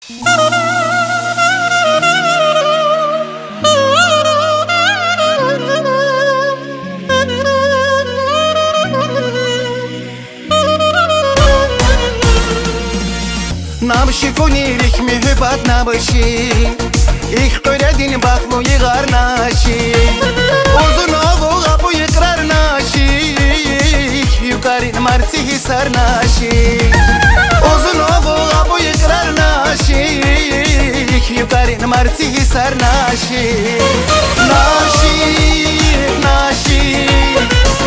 Nabışı kunilik mühibbat nabışı İlk öğredin baklu yığar naşı Uzun oğu kapı yıkrar naşı Yukarın martı hisar naşı Uzun oğu kapı yıkrar naşı Yukarın martı hisar naşı Naşı, naşı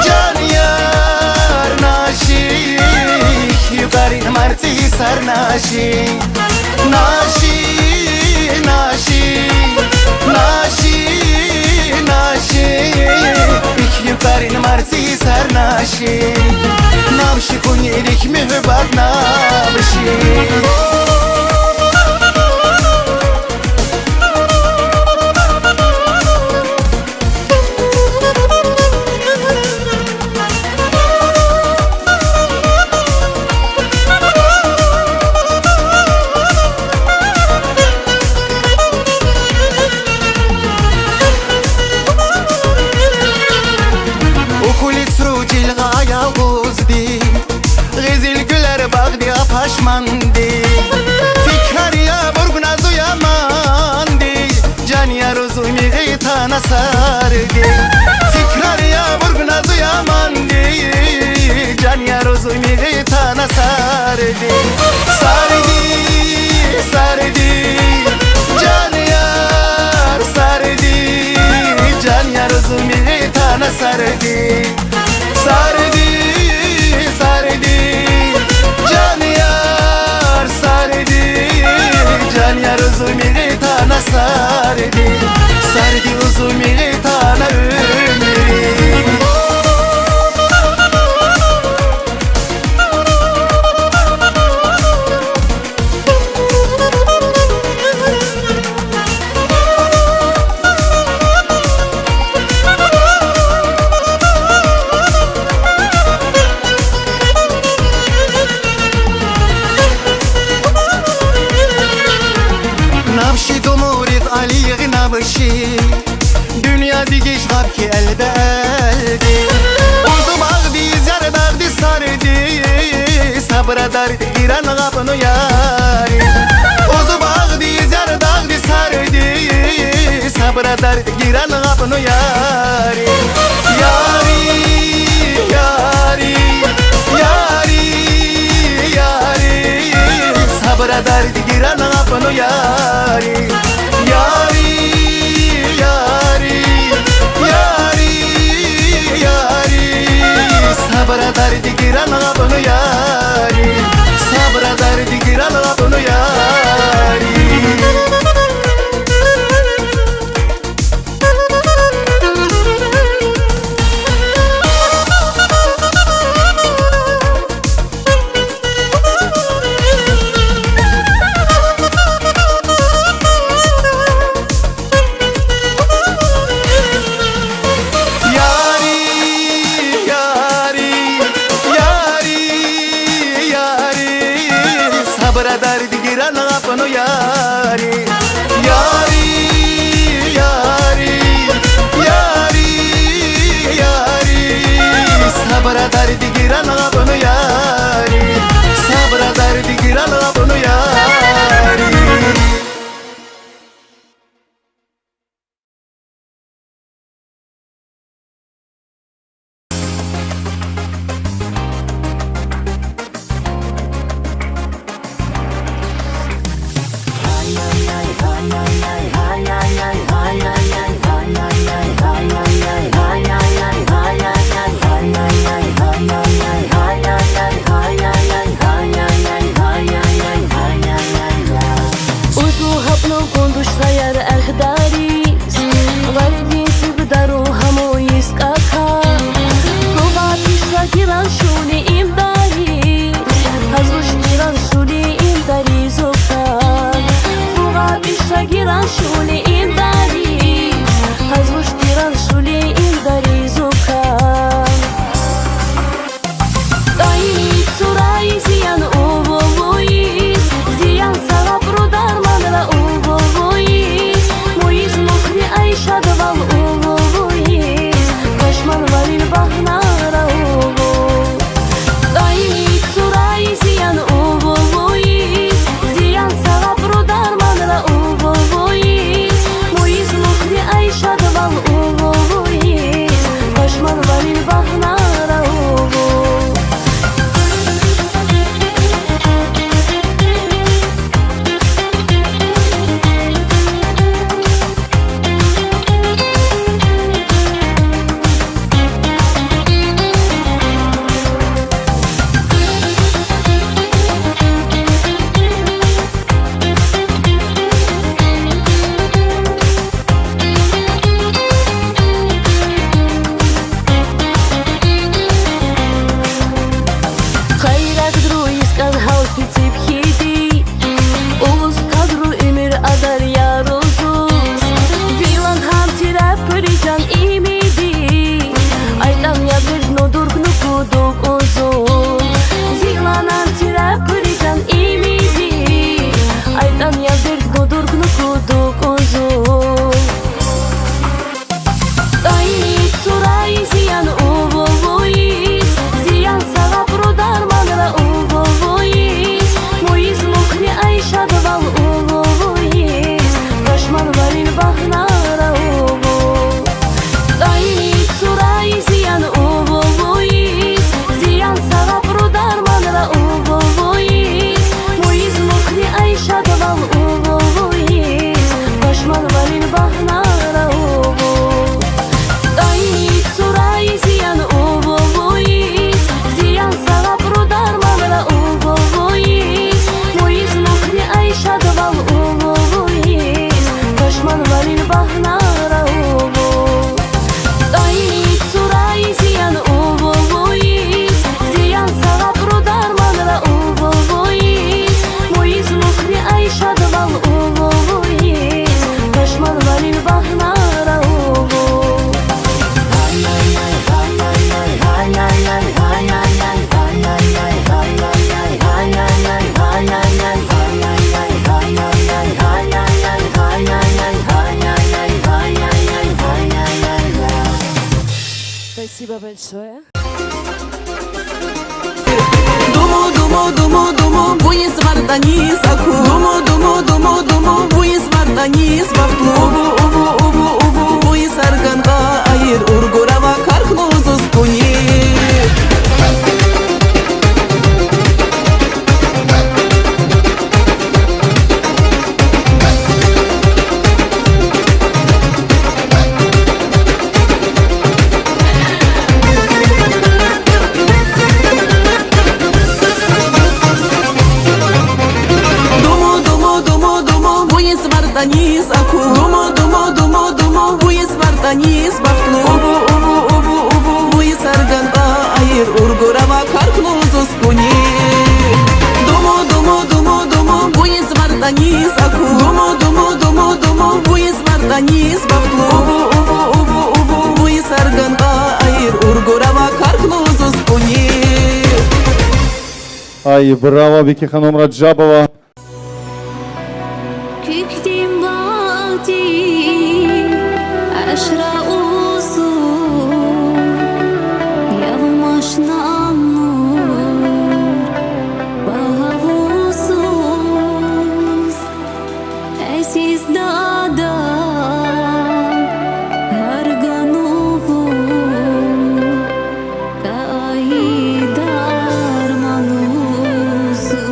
Can yar naşı Yukarın martı hisar naşı Naşı, naşı Naşı, naşı Yukarın martı hisar naşı Nabışı kunilik mühibbat nabışı Paşmandi Fikar ya burguna zuyamandi Can ya rozumi gıytana sardi Fikrar ya burguna zuyamandi Can ya rozumi gıytana sardi Sardi, sardi Can yar sardi Can ya rozumi gıytana sardi Sardi, sardi Can yar sardi Can yar uzun tana sardi Sardi uzun tana ömrü Nabşı domurit aliye nabşı Dünya digiş kapki elde elde Uzu bağdi zar bağdi sardi Sabra dardi giran kapını yari Uzu bağdi zar bağdi sardi Sabra dardi giran kapını yari Yari, yari, yari, yari Sabra dardi giran kapını yari Yari, yari, yari, yari Sabra dardi giran kapını yari Sabra dardi giran kapını yari Sabra dardi giran kapını yari Yari, yari, yari, yari Sabra dardi giran kapını yari Sabra dardi giran kapını yari Ziyan sana burada увоїсь, кошмар валін багнара увоїсь. Дайні цурай зиян увоїсь, зиян сала продарманра увоїсь. Мої змокрі айша давал увоїсь, кошмар валін багнара увоїсь. Дайні цурай зиян увоїсь, зиян сала продарманра увоїсь. Мої змокрі айша давал увоїсь, кошмар валін багнара увоїсь. Спасибо большое. Думу, буис вардани саку. Думу, буис вардани свапту. Убу, буис арганга айыр ургурава кархну зускуни. Вартаниз аку. Думу, буис вартаниз бахтну. Убу, буис арганга айыр ургурава кархну зускуни. Думу, буис вартаниз аку. Думу, буис вартаниз бахтну. Убу, буис арганга айыр ургурава кархну зускуни. Ай, браво, Вики Ханум Раджабова. Küktüm vakti aşra uzun Yavmaş namur Bahavusuz Esiz dada Harganuvu Kaidar manuzu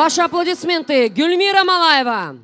Ваши аплодисменты, Гюльмира Малаева.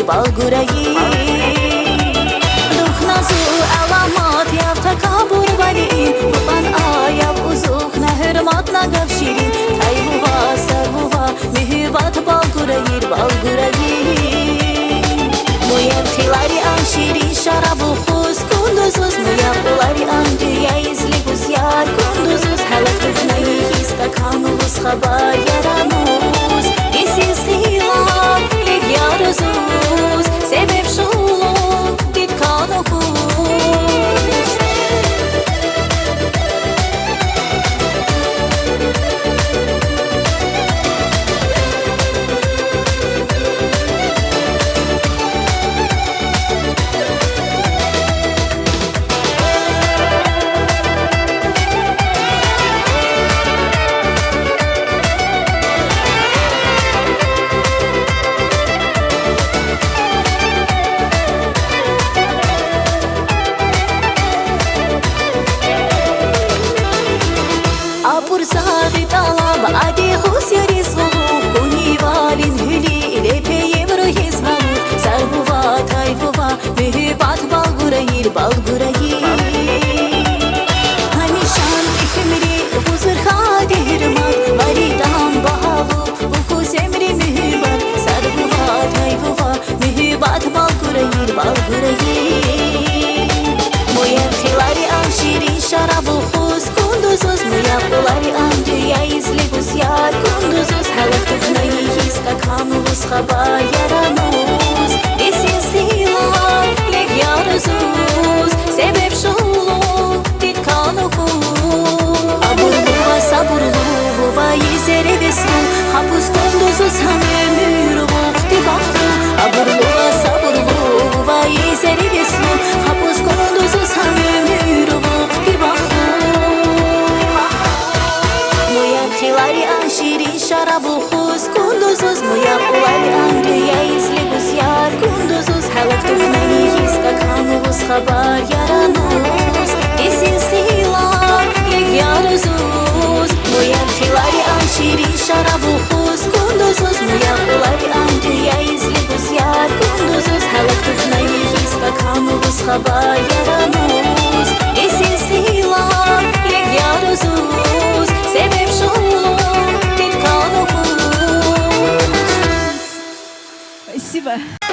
Balgurayı Duhnazu alamat yapta kabur vali Buban ayab uzuk na hürmat na gavşirin Taybuva sarbuva mühübat balgurayı Muyem khilari an şirin şarabu khuz kunduzuz Muyem ulari an dünya izli guzyar kunduzuz Halak duhnayı hista kanuvuz khabar yaramuz Isiz hilal lig yaruzuz Sebep şulun git kanukuz Balgurayı Hamişan ifimri huzur hadirman Varidan bahavu Bukuz emri mühübat Sarbuva taybuva Mühübat balgurayı Muyem khilari an şirin şarabu khuz kunduzuz Muyem ulari an dünya izli guzyar kunduzuz Halak duhnayı hista kanuvuz khabar yaramuz Isiz hilal leg yaruzuz Sebep şulun dit kanukuz Aburluva saburluva yizere beslu Hapus kunduzuz ham ömür vakti baktı Aburluva saburluva yizere beslu Hapus kunduzuz ham ömür vakti baktı Muyem khilari an şirin şarabu khuz kunduzuz Muyem ulari an dünya izli guzyar kunduzuz Halak duhnayı hista kanuvuz khabar yaranuz Isiz hilal lig yaruzuz Muyem khilari an şirin şarabu khuz kunduzuz Muyem ulari an dünya izli guzyar kunduzuz Halak duhnayı hista kanuvuz khabar yaranuz Isiz hilal lig yaruzuz Sebep şulun dit kanukuz Спасибо.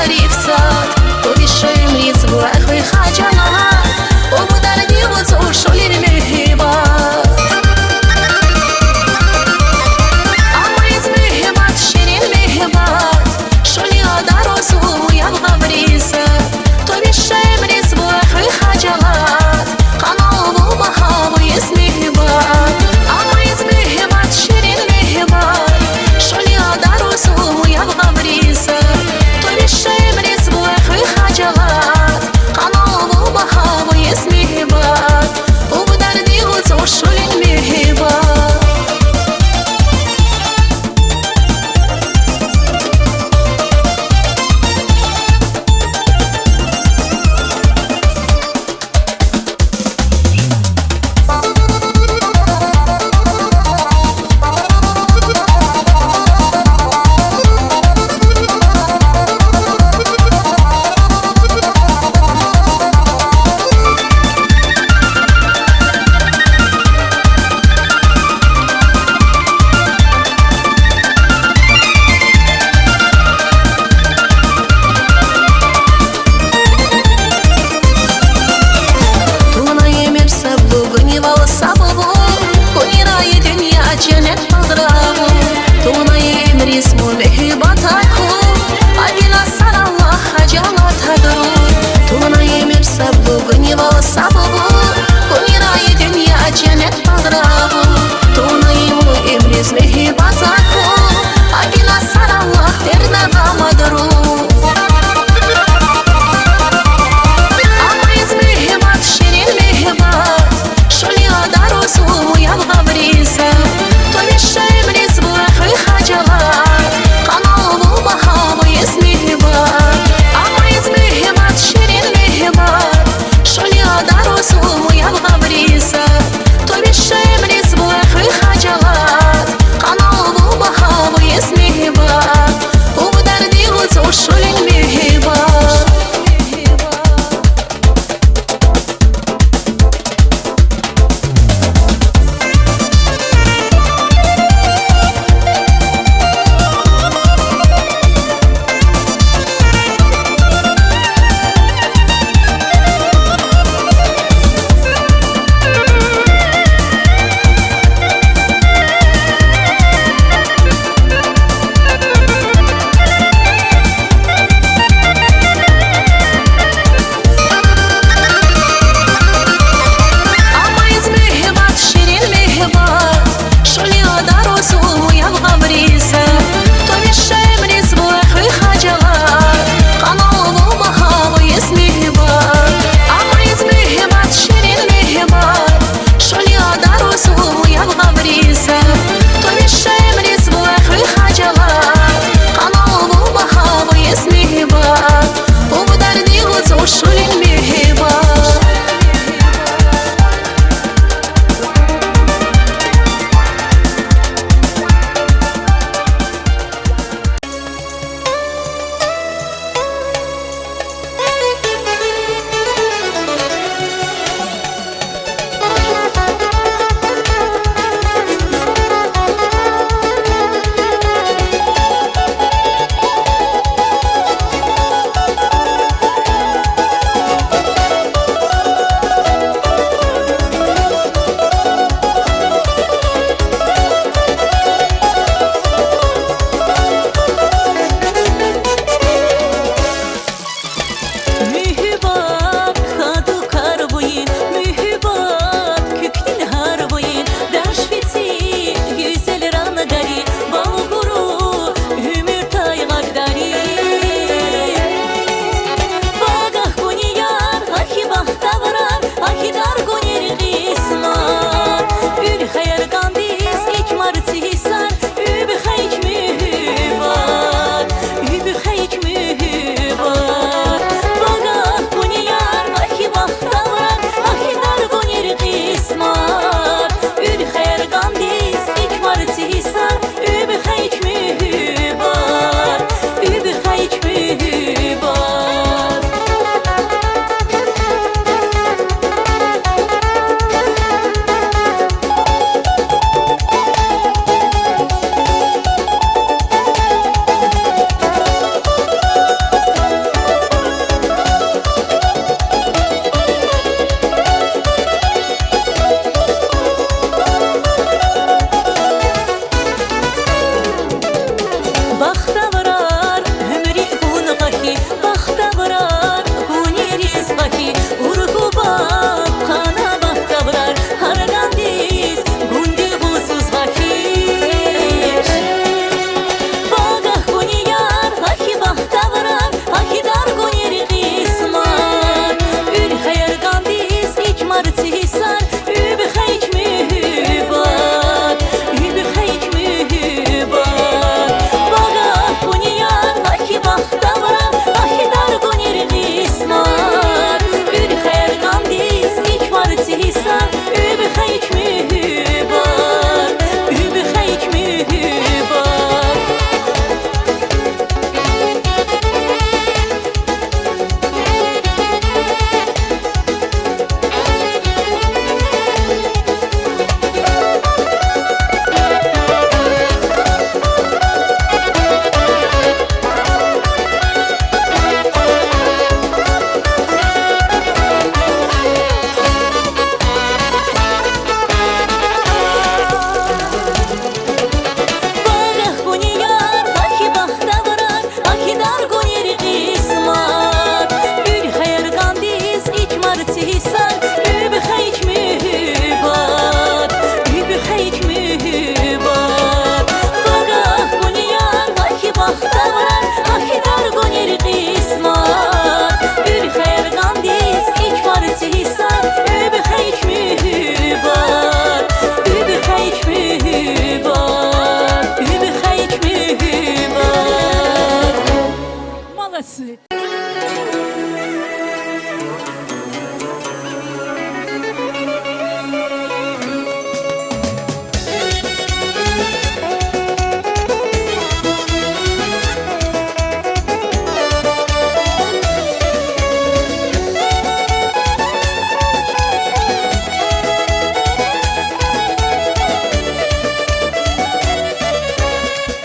тарифсат тобі шемрі звахи хаджала Обу дарді воцу шолі мехіба Амайз мехібат ширін мехібат Шолі адаросу моя вгавріса тобі шемрі звахи хаджала Каналу махаву єс мехібат Амайз мехібат ширін мехібат Шолі адаросу моя вгавріса тобі шемрі звахи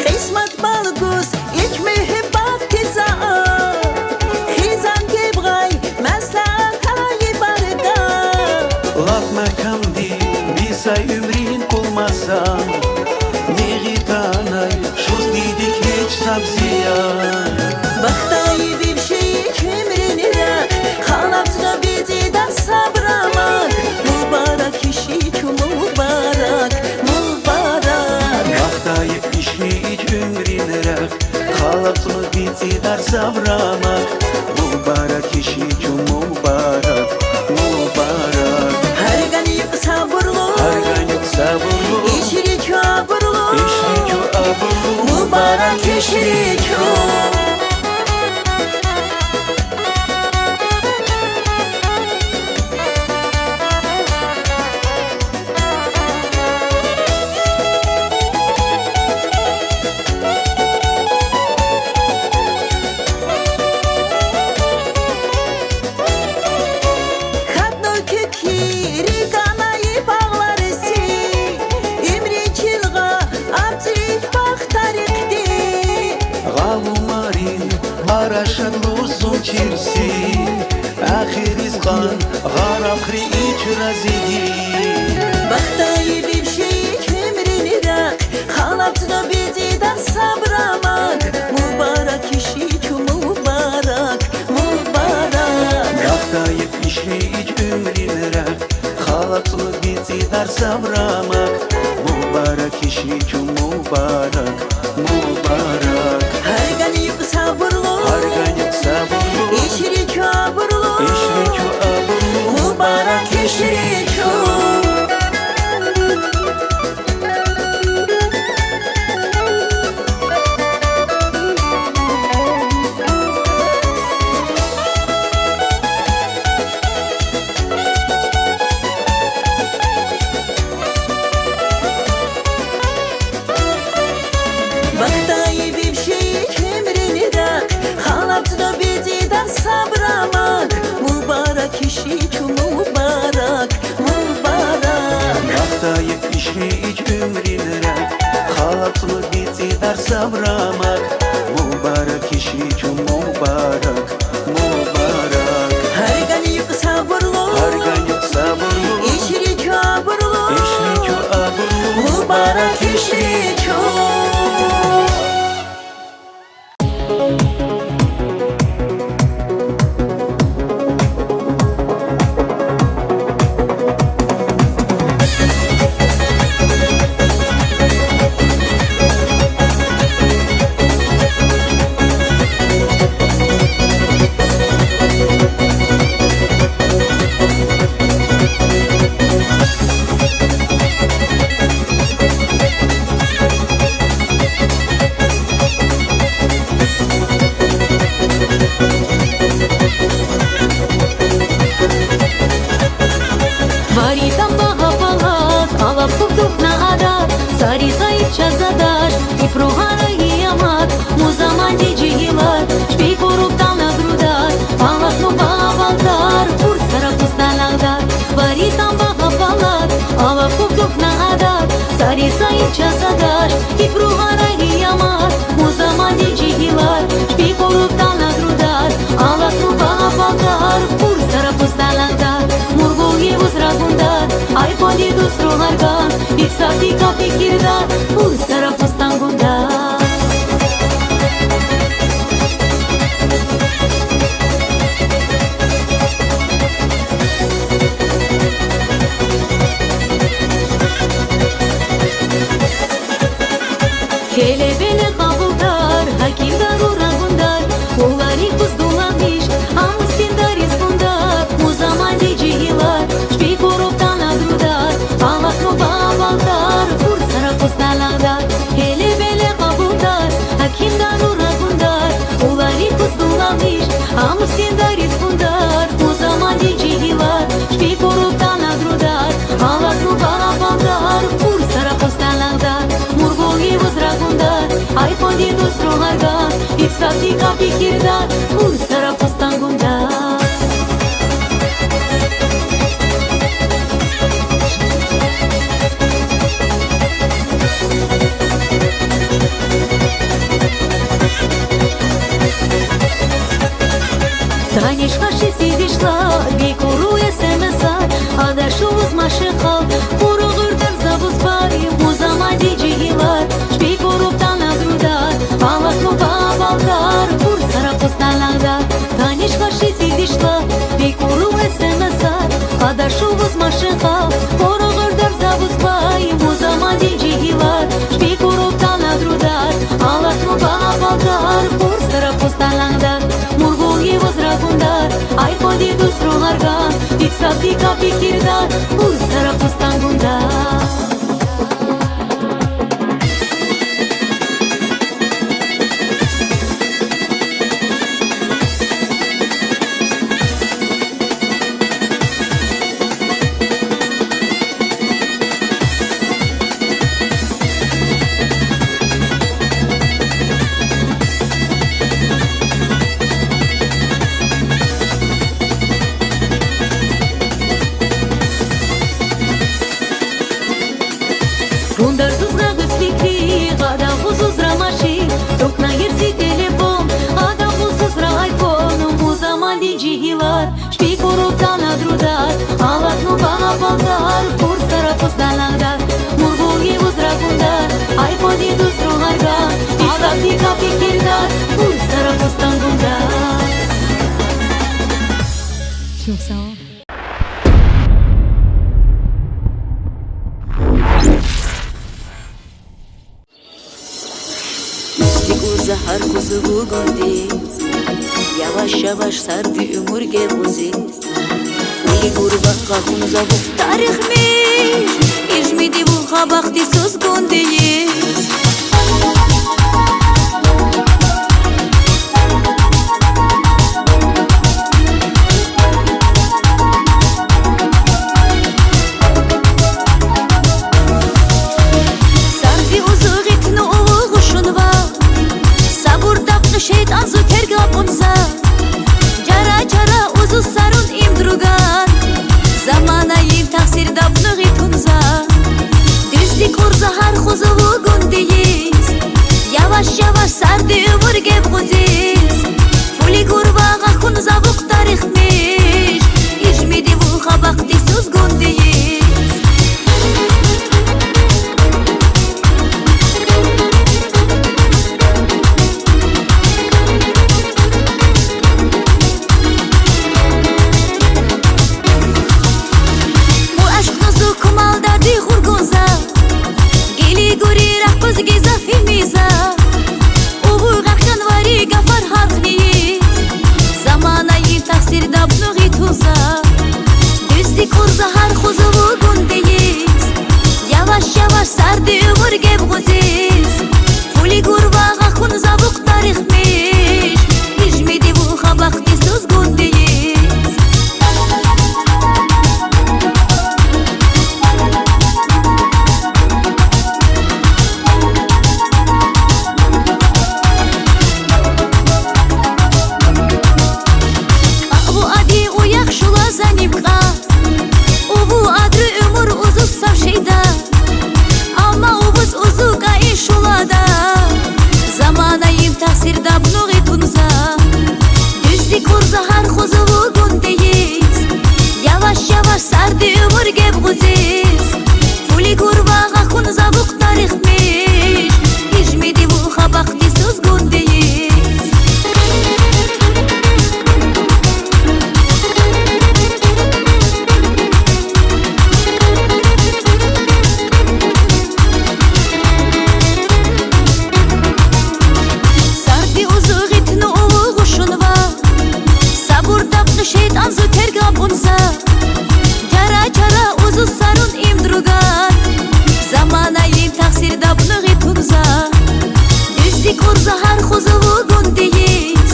قسمت بالگوز یک مهبت کزا خیزان که بغای مسلakayı barda Latma kamdi Bisa ümrin olmasa Neği tanay Şuz dedik hiç sabziya Baktayı bir şey kemrine Kanatına bizi de sabramak Mübarek işi ki mübarek Mübarek Vaxtayıp işleyik ümrinrek Xalatını bitidar savramak Mübarek işi ki mübarek Mübarek Her ganiyip sabırlı Arganyık sabırlı İşrik abırlı İşlik abırlı Mübarek işrik Kadno kükiri kanayı bağlarısı İmri çılğa artık bak tarikti Galumarin araşan luzun çirsi Ahiriz kan Garafri içrazidi Baktayı bir şey kemrini rak Halatına bizi de sabramak Mübarek işi ki mübarek Mübarek Vaxtayıp işleyik ümrinrek Xalatını bitidar savramak Mübarek işi ki mübarek Mübarek Her ganiyip sabırlı Arganyık sabırlı İşrik abırlı İşlik abırlı Mübarek işrik Baktayı bir şey kemrini rak Halatına bizi de sabramak Mübarek işi ki mübarek Mübarek Vaxtayıp işleyik ümrinrek Xalatını bitidar savramak Mübarek işi ki mübarek Mübarek Her ganiyip sabırlı Arganyık sabırlı İşrik abırlı İşlik abırlı Mübarek işrik Вари там багапалат, алап кубдук на адат, Сари заипча задаш, и прогана и амат, Музаман диджигилат, шпи коруптал на грудат, Алап ну багапалдар, фур сара пусталагдат. Вари там багапалат, алап кубдук на адат, Сари заипча задаш, и прогана и амат, Музаман диджигилат, шпи коруптал на грудат, Алап ну багапалдар, фур сара пусталагдат. Murgulgi uzragundat, ai podi dustru hargan, Ixati ka fikirdat, Ursara pustangundat. Kelebele kabuldar, hakimdar uragundar, Kolari kuzdulamış, amustindar iskundar, Muzaman dijihilar, şpi koruptan adrudar, Allah no babaltar, Ursara pustala sabdi ka fikirdar Ur sara postan gundar Танечка ще сидишла, бікорує семесар, а дершу змашихал, порогурдер завузбарі, музама діджігілар, шпікоруптан агрудар, алакну бабалдар, фурсара посталандар. Танечка ще сидишла, бікорує семесар, а дершу змашихал, порогурдер завузбарі, музама діджігілар, шпікоруптан агрудар, алакну бабалдар, фурсара посталандар. Murgulgi возрагундар, ай поди дусругарган, ик сабди ка фикирдар, ур сара пустан гундар. Gundar zuzra gısfikri, gada huzuzra maşi, Tokna yersi telefon, gada huzuzra iPhone, Muzaman dijihilar, şpikoroptan adrudar, Alatnu bana balgar, Kursara postalandar, Murgulgi uzra gundar, iPhone di dusru hargar, İsabdi ka fikirdar, Kursara postan gundar. Çok sağ ol. Zahar kuzugu gondiz Yavaş yavaş sardı ömürge buziz Uli gurbaqa kunzavu tarixmiş İjmidi bu xabaqdi söz gondiz Sardı uzugitnu uvu şunva Şeytan zu tergab unza Cara cara uzu sarun im drugan Zamana yim taksir dabnu gitunza Düzdi kurza har khuzuvu gundiyiz Yavaş yavaş sardı ömür geb guziz Fuli gurbağa kunza vuk tarixmiş İjmidi vu xabaqdi söz gundiyiz Yavaş yavaş sardı ömür geb guziz Fuli gurbağa kunza vuk tarixmiş İjmidi bu xabaqdi söz gundiyiz Avu adi uyak şula zanibqa Uvu adrı ömür uzuz savşeyda Alma uvuz uzuqa işulada Zamana yim taksir dabnu gitunza Düzdi kurza har khuzuvu gundiyiz Yavaş yavaş sardı ömür geb guziz Fuli gurbağa kunza vuk tarixmiş İjmidi vu xabaqdi söz gundiyiz Şeytan zu tergab unza Cara cara uzu sarun im drugan Zamana yim taksir dabnu gitunza Düzdi kurza har khuzuvu gundiyiz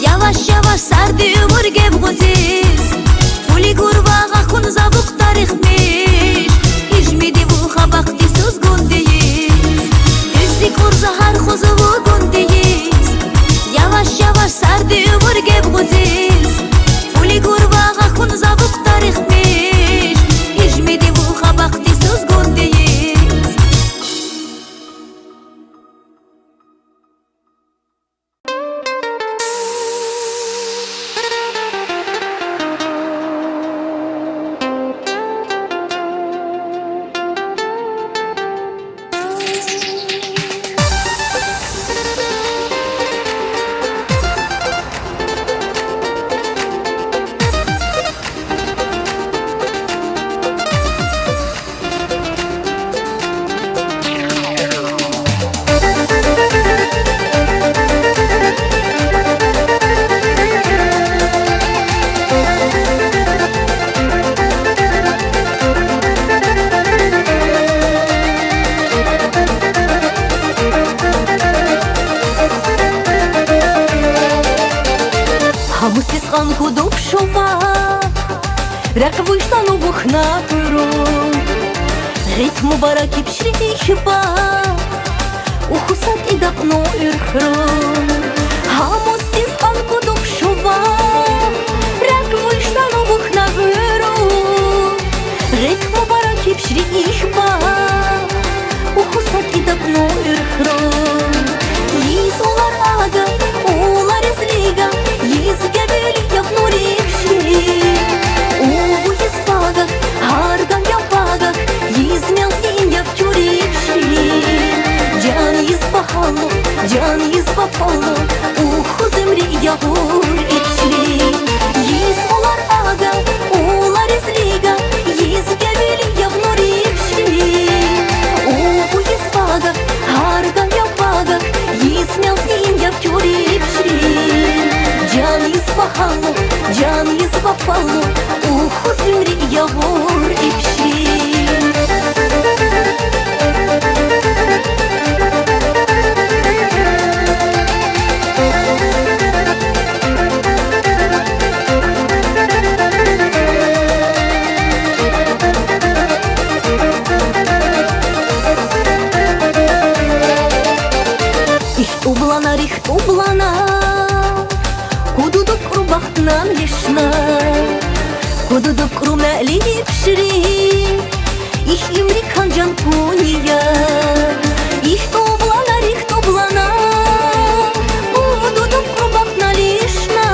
Yavaş yavaş sardı ömür geb guziz Fuli gurbağa kunza vuk tarixmiş İjmidi vu xabaqdi söz gundiyiz Düzdi kurza har khuzuvu gundiyiz Sardı vurge buzis Uli kurvağa hun zavuk tarihmiş İjmedi vuha bakti söz gondeyiz Хамусис ханку допшова Рак вышла новых на туру Ритму бараки пшрити хиба Ухусат и дапно ирхру Хамусис ханку допшова Рак вышла новых на туру Ритму бараки пшрити хиба Ухусат и дапно ирхру Yiz olar aga, olar izliga Yiz gebeli yapnur ipşi Uvu yiz baga, hargan yapaga Yiz melzin yapçur ipşi Can yiz bahalı, can yiz bafalı Uhu zimri yahur ipşi Yiz olar aga, olar izliga Yiz gebeli yapnur ipşi Uvu yiz baga, hargan yapaga Yiz melzin yapçur ipşi Can yiz bahalı, can yiz bafalı Uhu zimri yahur ipşi Их тублана Кудудук рубахтнан лишна Кудудук румели пшри Их имрикан жан куния Их тублана Кудудук рубахтна лишна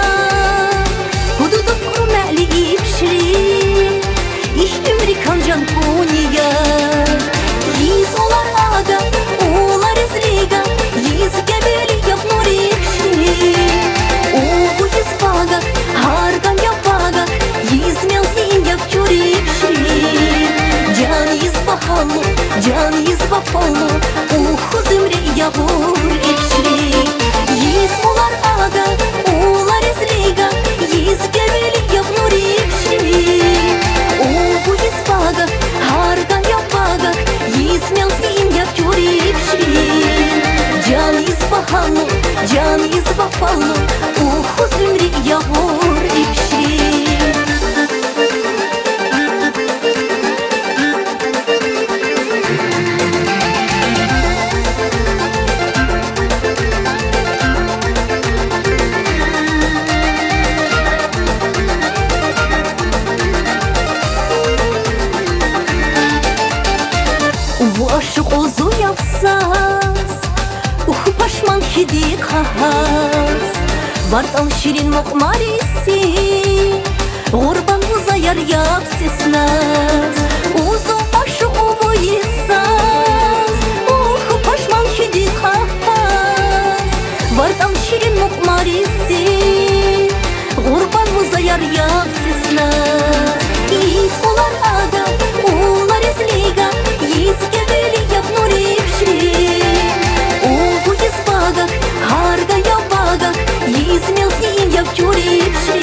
Кудудук румели пшри Их имрикан жан куния Yiz olar aga, olar izliga Yiz gebeli yapnur ipşi Uvu yiz baga, hargan yapaga Yiz melzin yapçur ipşi Can yiz bahalı, can yiz bafalı Uhu zimri yahur ipşi Yiz olar aga, olar izliga Yiz gebeli yapnur ipşi Uvu yiz baga, hargan yapaga Yiz melzin yapçur ipşi Can yiz bahalı, can yiz bafalı Uhu zimri yahur ipşi Uvu aşık ozu yapsaz Uhu paşman hidi kahaz Vartan şirin mokmarisi Gurban uzayar yap sesnaz Uzu aşık uvu yisaz Uhu paşman hidi kahaz Vartan şirin mokmarisi Gurban uzayar yap sesnaz Yiz olar aga, olar izliga Yiz gebeli yapnur ipşi Uvu yiz baga, harga yapaga Yiz melzin yapçur ipşi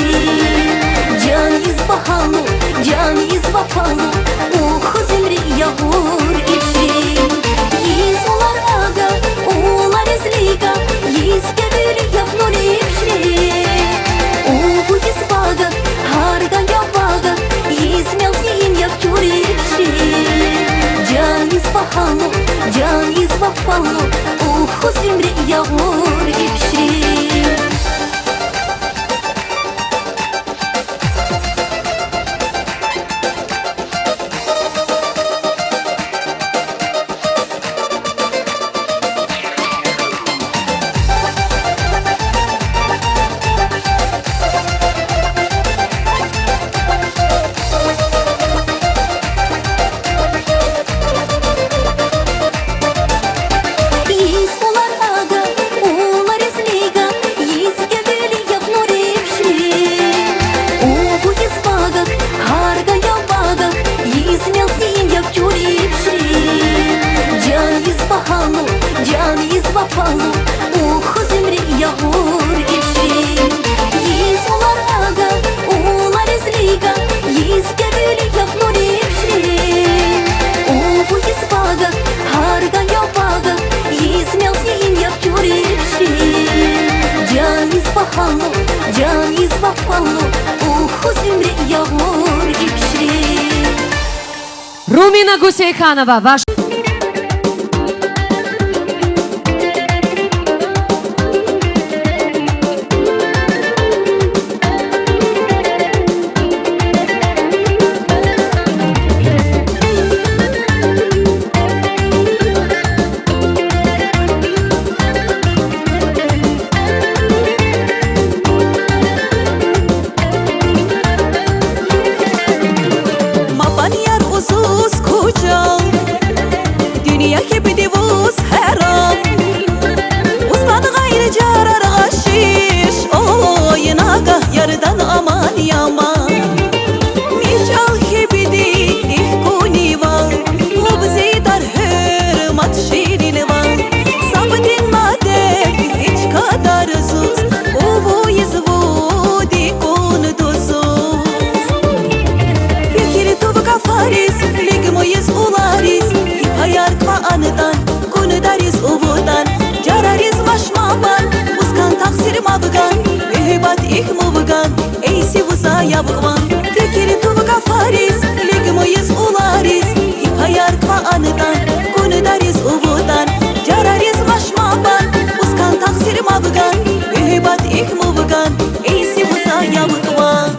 Can yiz bahalı, can yiz bafalı Uhu zimri yahur ipşi Yiz olar aga, olar izliga Yiz gebeli yapnur ipşi Uvu yiz baga, harga yapaga Yiz melzin yapçur ipşi Can yiz bahalı, can yiz bafalı Uhu zimri yahur ipşi vafalı Uhu zimri yağmur işin Yiz ular aga ular izliga Yiz gebeli yağmur işin Uhu yiz baga hargan yapaga Yiz melsin yapıyor işin Can yiz vafalı Uhu zimri yağmur işin Румина Гусейханова, ваш... Yardan aman yaman Michal hibidi ihkuni var Hubzi dar hürmat şirin var Sabdin mader hiç kadar sus Uvu izvudi kunduzuz Fikir tuvka faris Ligmoyiz ularis Hayar kva anıdan Kunudariz uvudan Carariz maşmaman Uskan taksir mabgan Mühibat ihmubgan Eysi vuza yabgman Fikir tuvka faris Ligmoyiz ularis Hayar kva anıdan Kunudariz uvudan Carariz maşmaman Uskan taksir mabgan Mühibat ihmubgan Eysi vuza yabgman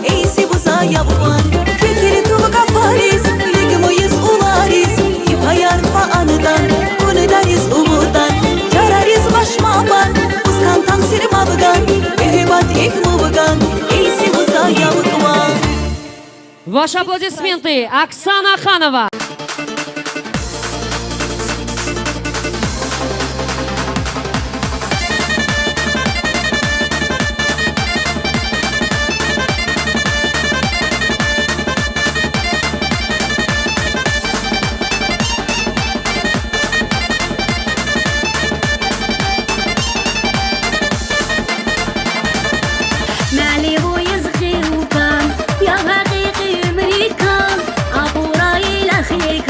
Eysi vuza yabgman Fikiri tuvka faris Ligmoyiz ularis Hayar kva anıdan Kunudariz uvudan Carariz maşmaban Uskan taksir mabgan Mühibat ihmubgan Eysi vuza yabgman Ваши аплодисменты, Оксана Ханова. يا حقيقي أمريكان أبو راي الأخير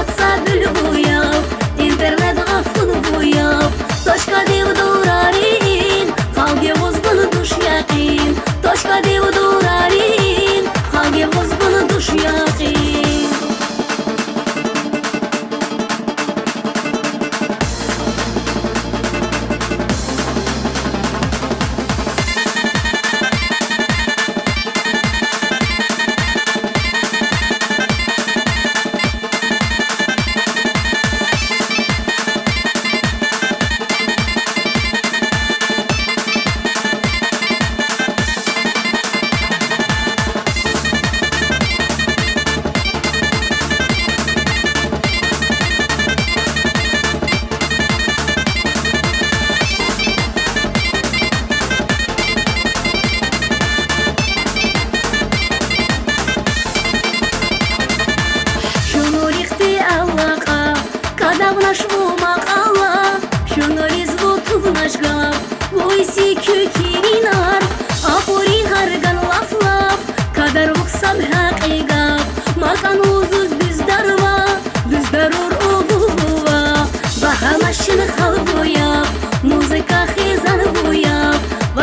matsa bülbuyab internet gafın buyab Toşka dev durarin Halge vozbını duş yakin Toşka dev durarin Halge vozbını duş yakin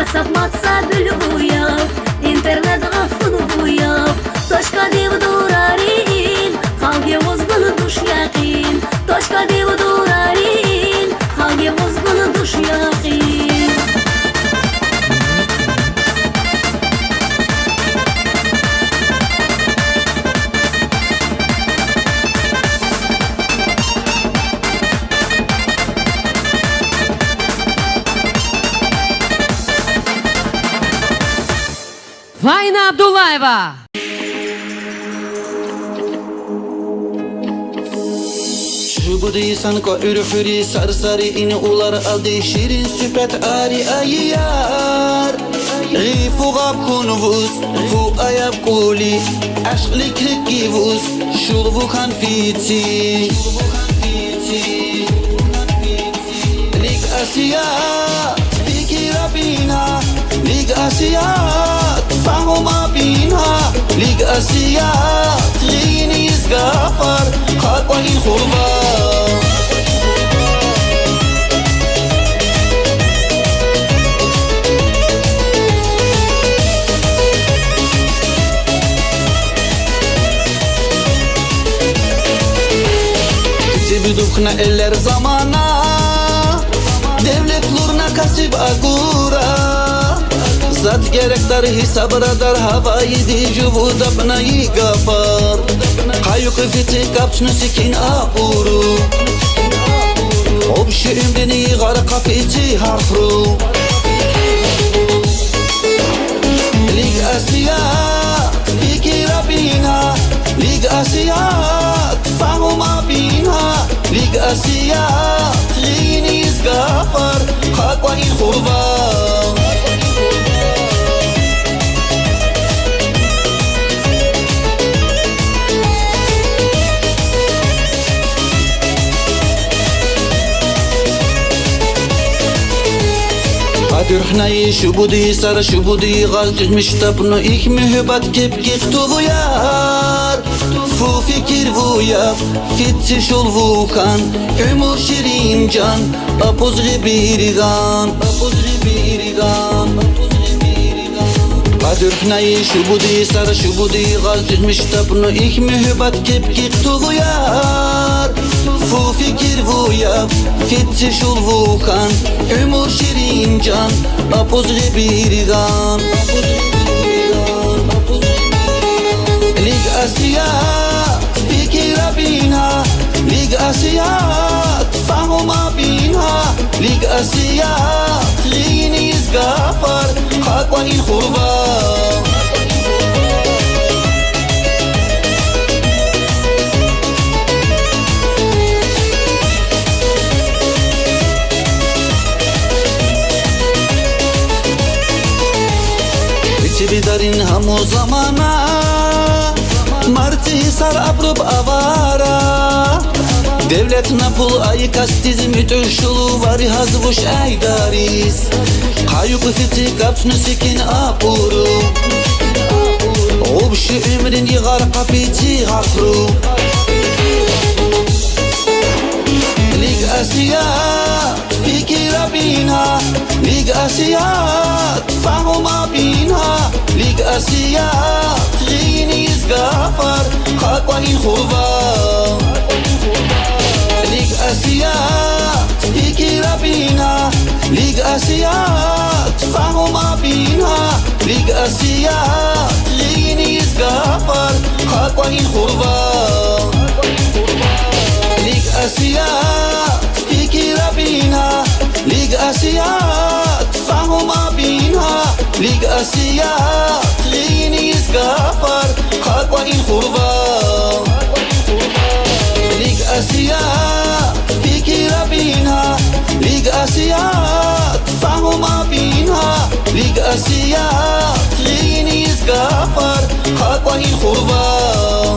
WhatsApp matsa bülbuyab internet gafın buyab Toşka dev durarin Halge vozbını duş yakin Toşka dev durarin Halge vozbını duş yakin Fayna Abdullayeva. Şu değilsen ko ürfürü sarı sarı ini ular aldı şirin süpet ari ayar Rifu gab kunvuz fu ayab kuli aşkli krik givuz şulvu kan fiti Lig asiyat fikir abina Lig asiyat fahum abina Lig asiyat غينيز غافر خاطوة الخربة Tibidukna eller zamana Devletlerine kasip agura Zat gerektar hesabradar havayı di juvuda bnayı gafar Kayuk fiti kapçını sikin apuru Obşi ümdeni garqa fiti harfru Lig asiyat fikir abina Lig asiyat fahum abina Lig asiyat غينيز غافر خاطوة الخربة Adürhnayı şubudi sar şubudi gaz düzmüş tapını ilk mühibbat kepki tuvu yar Fu fikir vu yap fitsi şul vukan Ömür şirin can apoz gibirigan Adürhnayı şubudi sar şubudi gaz düzmüş tapını ilk mühibbat kepki tuvu yar Fu fikir vu yap fitsi şul vukan Ömür şirin can apoz gibirigan Lig asiyat fikir abina Lig asiyat fahum abina Lig asiyat غينيز غافر خاطوة الخربة Bidarin hamu zamana Marti sar abrup avara Devlet napul ayı kastiz mütüşulu var hazvuş aydaris Kayuk fiti kapsını sikin apuru Obşi ümrin yıgar kapiti harfru أسيات فكرة بينها ليك أسيات فهما بينها ليك أسيات غيني يزقافر خطوة الخوفة ليك أسيات فكرة بينها ليك أسيات فهما بينها ليك أسيات غيني يزقافر خطوة الخوفة ليك أسيات فكرة بينها ليك أسيات فهما بينها ليك أسيات غيني يزقافر خطوة الخوفة ليك أسيات فكرة بينها ليك أسيات فهما بينها ليك أسيات غيني يزقافر خطوة الخوفة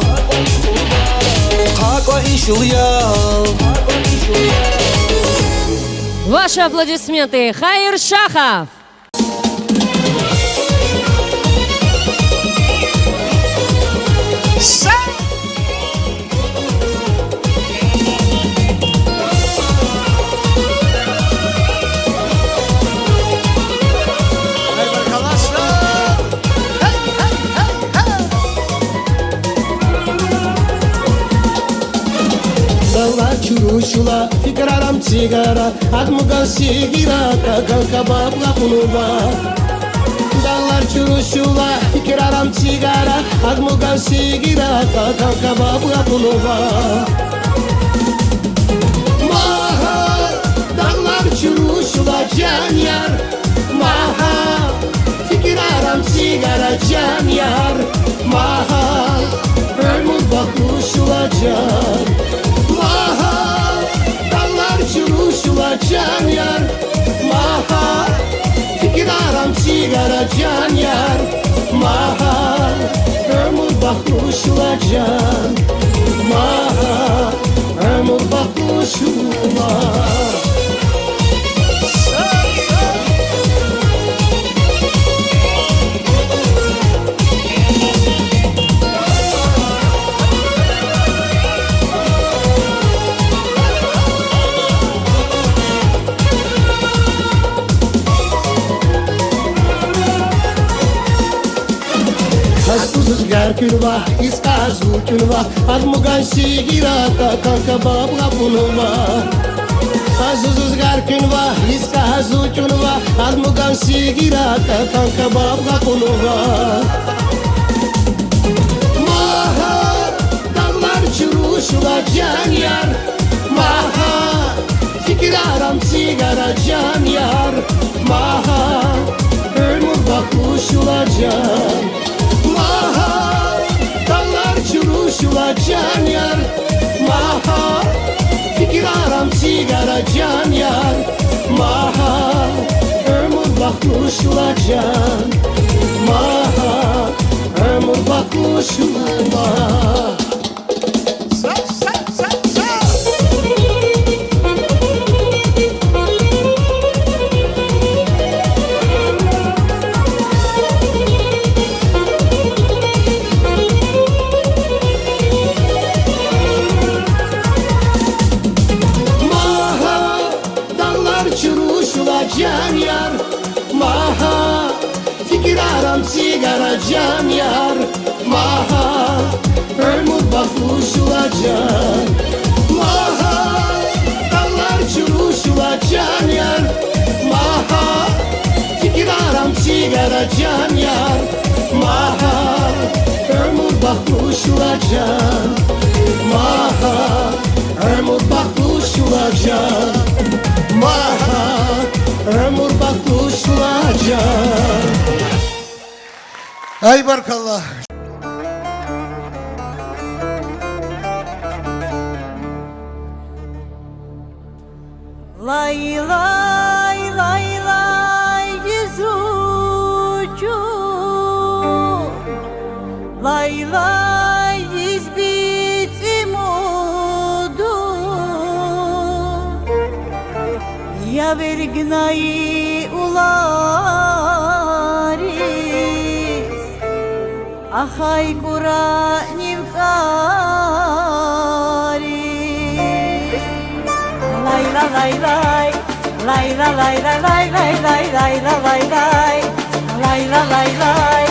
خطوة الشوية Ваши аплодисменты. Хаир Шахов. Churuşula fikraram sigara Admugan sigira kakan kababla kunuba Dağlar çuruşula fikraram sigara Admugan sigira kakan kababla kunuba Maha dağlar çuruşula can yar Maha fikraram sigara can yar Maha ömür bakuşula can Maha dağlar çuruşula can yar Maha fikraram sigara can yar Maha ömür bakuşula can Maha ömür bakuşula Hasuzuz garkülva, iskazukülva Admugan sigira kakan kababla bunulva Hasuzuz garkülva, iskazukülva Admugan sigira kakan kababla bunulva Maha dağlar çuruşula can yar Maha fikraram sigara can yar Maha ömür bakuşula can Maha dağlar çuruşula can yar Maha fikraram sigara can yar Maha ömür bakuşula can Maha ömür bakuşula can yar Maha fikraram sigara can yar Maha ömür bakuşula can Maha dağlar çuruşula can yar Maha fikraram sigara can yar Maha ömür bakuşula can Maha ömür bakuşula can Maha ömür bakuşula can Ay barkallah. Lay lay lay lay yüzücü Lay lay izbit imudu Ya vergnai ularis Ахай кура нивкари Layla lay lay Layla lay lay lay lay lay layla lay lay Layla lay lay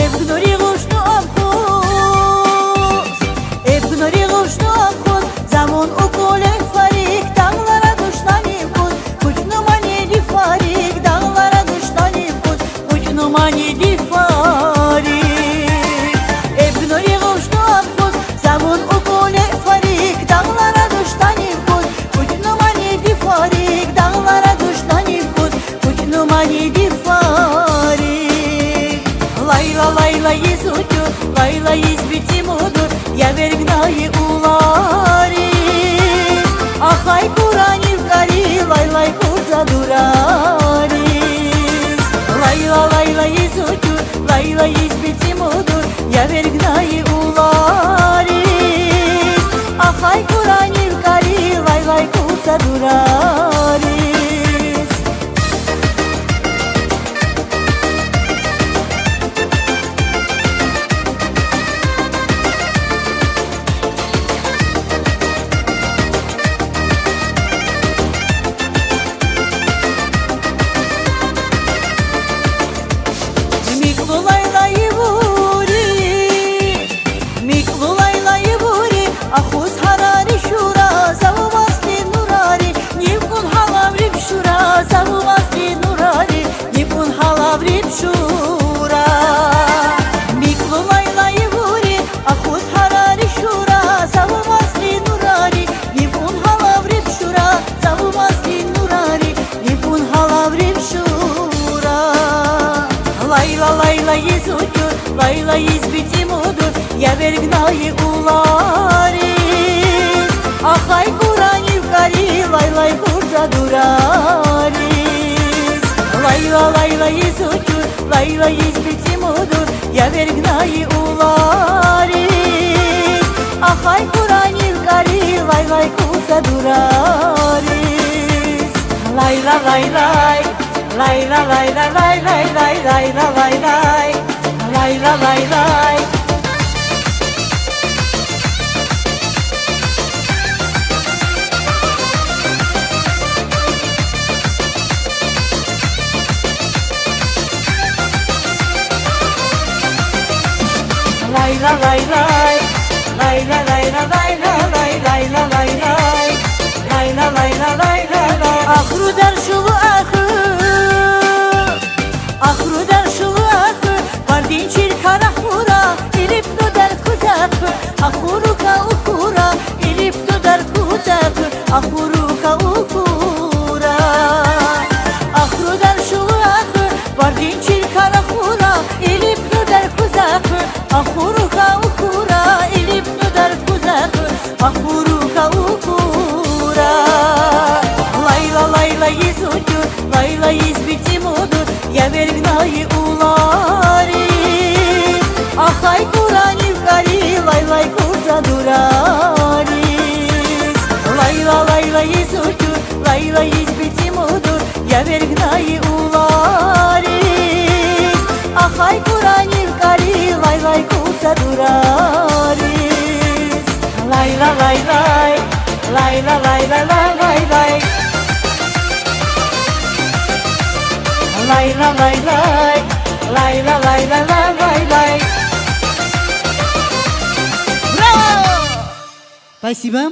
Ebnuri goştu amkuz Ebnuri goştu amkuz Zaman okule farik Dağlara düşten imkuz Uçnuma nedi farik Dağlara düşten imkuz Uçnuma nedi farik Ebnuri goştu amkuz Zaman okule farik Dağlara düşten imkuz Uçnuma nedi farik Dağlara düşten imkuz Uçnuma nedi farik Layla layla yizucu, layla yizbiti mudur Ya vergnayi ularis Ahay Kur'anil kari, laylay kurza duraris Layla layla yizucu, layla yizbiti mudur Ya vergnayi ularis Ahay Kur'anil kari, laylay kurza duraris Ahuz harari şura, zavu vasli nurari Nibun halavrib şura, zavu vasli nurari Nibun halavrib şura Miklu laylayı vuri, ahuz harari şura Zavu vasli nurari, nibun halavrib şura Zavu vasli nurari, nibun halavrib şura Layla layla yizucu, layla yizbiti mudur Ya vergnayi ularis Ahay Kur'anil kari, laylay kurza duraris Layla layla yizucu, layla yizbiti mudur Ya vergnayi ularis Ahay Kur'anil kari, laylay kurza duraris Layla lay lay Layla layla lay lay lay layla lay lay Layla lay lay Layla lay lay Layla layla layla lay layla lay lay Layla layla layla lay Ahru der şulu ahı Ahru der şulu ahı Vardin çirkara hura İlip no der kuzakı Ahuruka ukura İlip no der kuzakı Ahuruka ukura Ahru der şulu ahı Vardin çirkara hura İlip no der kuzakı Ahuruka ukura İlip no der kuzakı Ahuruka ukura Layla layla yizucu Layla yizbiti mudur Ya vergnayi ularis Ahay Kur'anil kari Laylay kurza duraris Layla layla yizucu Layla yizbiti mudur Ya vergnayi ularis Ahay Kur'anil kari Laylay kurza duraris Layla lay lay Layla layla lay lay lay Layla lay lay Layla layla lay lay lay Bravo! Спасибо.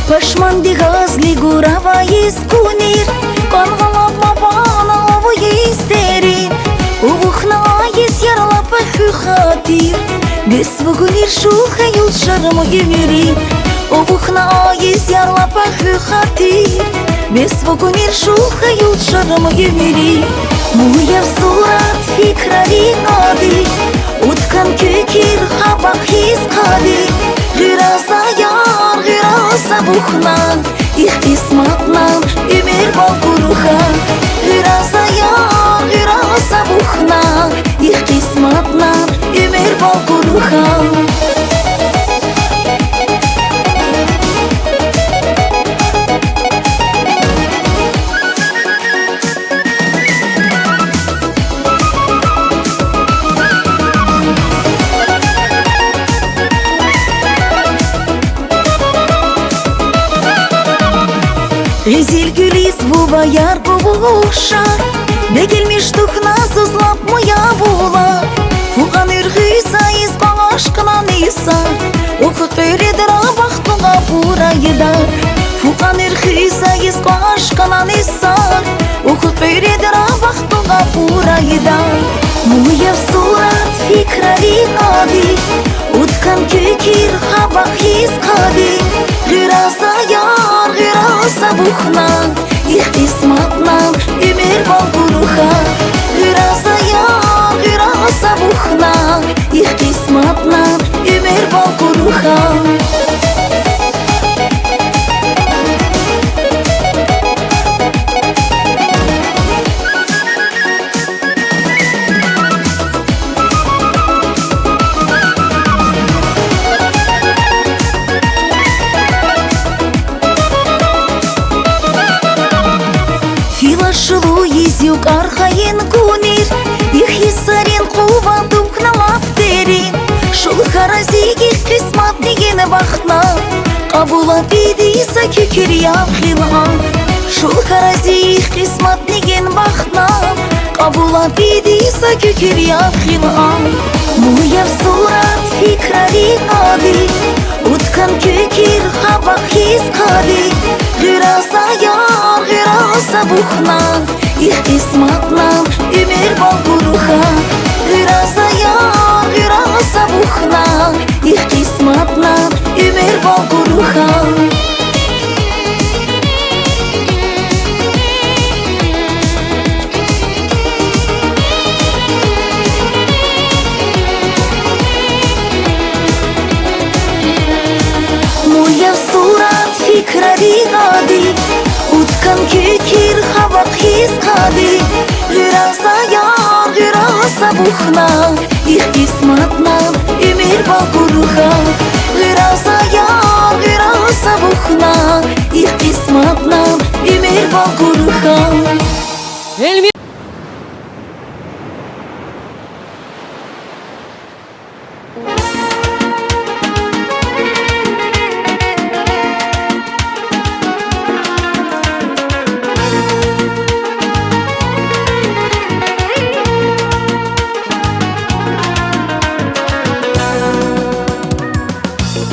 Пашманди газли гурава искунир Кангалап мабана ову истерин Увухна ес яралапа хухатир Бесвугунир шуха юл шарму юмири Увухна ес яралапа хухатир Бесвугунир шуха юл шарму юмири Муяв сурат فكري قاضي وتكن كيكير خبق حيس قاضي غراسة يار غراسة بخنا إختصماتنا إمير بالقروخا غراسة يار غراسة بخنا إختصماتنا إمير بالقروخا Резиль гюлис буба яр бубуша Дегелмиш тухна сузлап моя була Фуган үргүйса из башкана ниса Окут өредер абахтуга бура еда Фуган үргүйса из башкана ниса Окут өредер абахтуга бура еда Муя в сурат фикрари нади Уткан кюкир хабах хиз кади Гыраса яр гыраса бухна Ихтисматна имир балгуруха Гыраса яр гыраса бухна Ихтисматна имир балгуруха Шылу изюк архаин кунир Их иссарин кува дукна лаптерин Шул харазиги кисмат нигене бахтна Кабула бидиса кюкир яхила Шул харазиги кисмат ниген бахтна Кабула бидиса кюкир яхила Муя в сурат фикрари нади Уткан кюкир хабах хиз кади Гыраса яр гыраса бухна Ихтисматна имир балгуруха Гыраса яр гыраса бухна Ихтисматна имир балгуруха Муя в сурат фикрари нади Уткан кюкир хабак хиз кади Гыраса яр гыраса бухна Ихтисматна имир балгуруха Гыраса яр гыраса бухна Ихтисматна имир балгуруха Эльмир.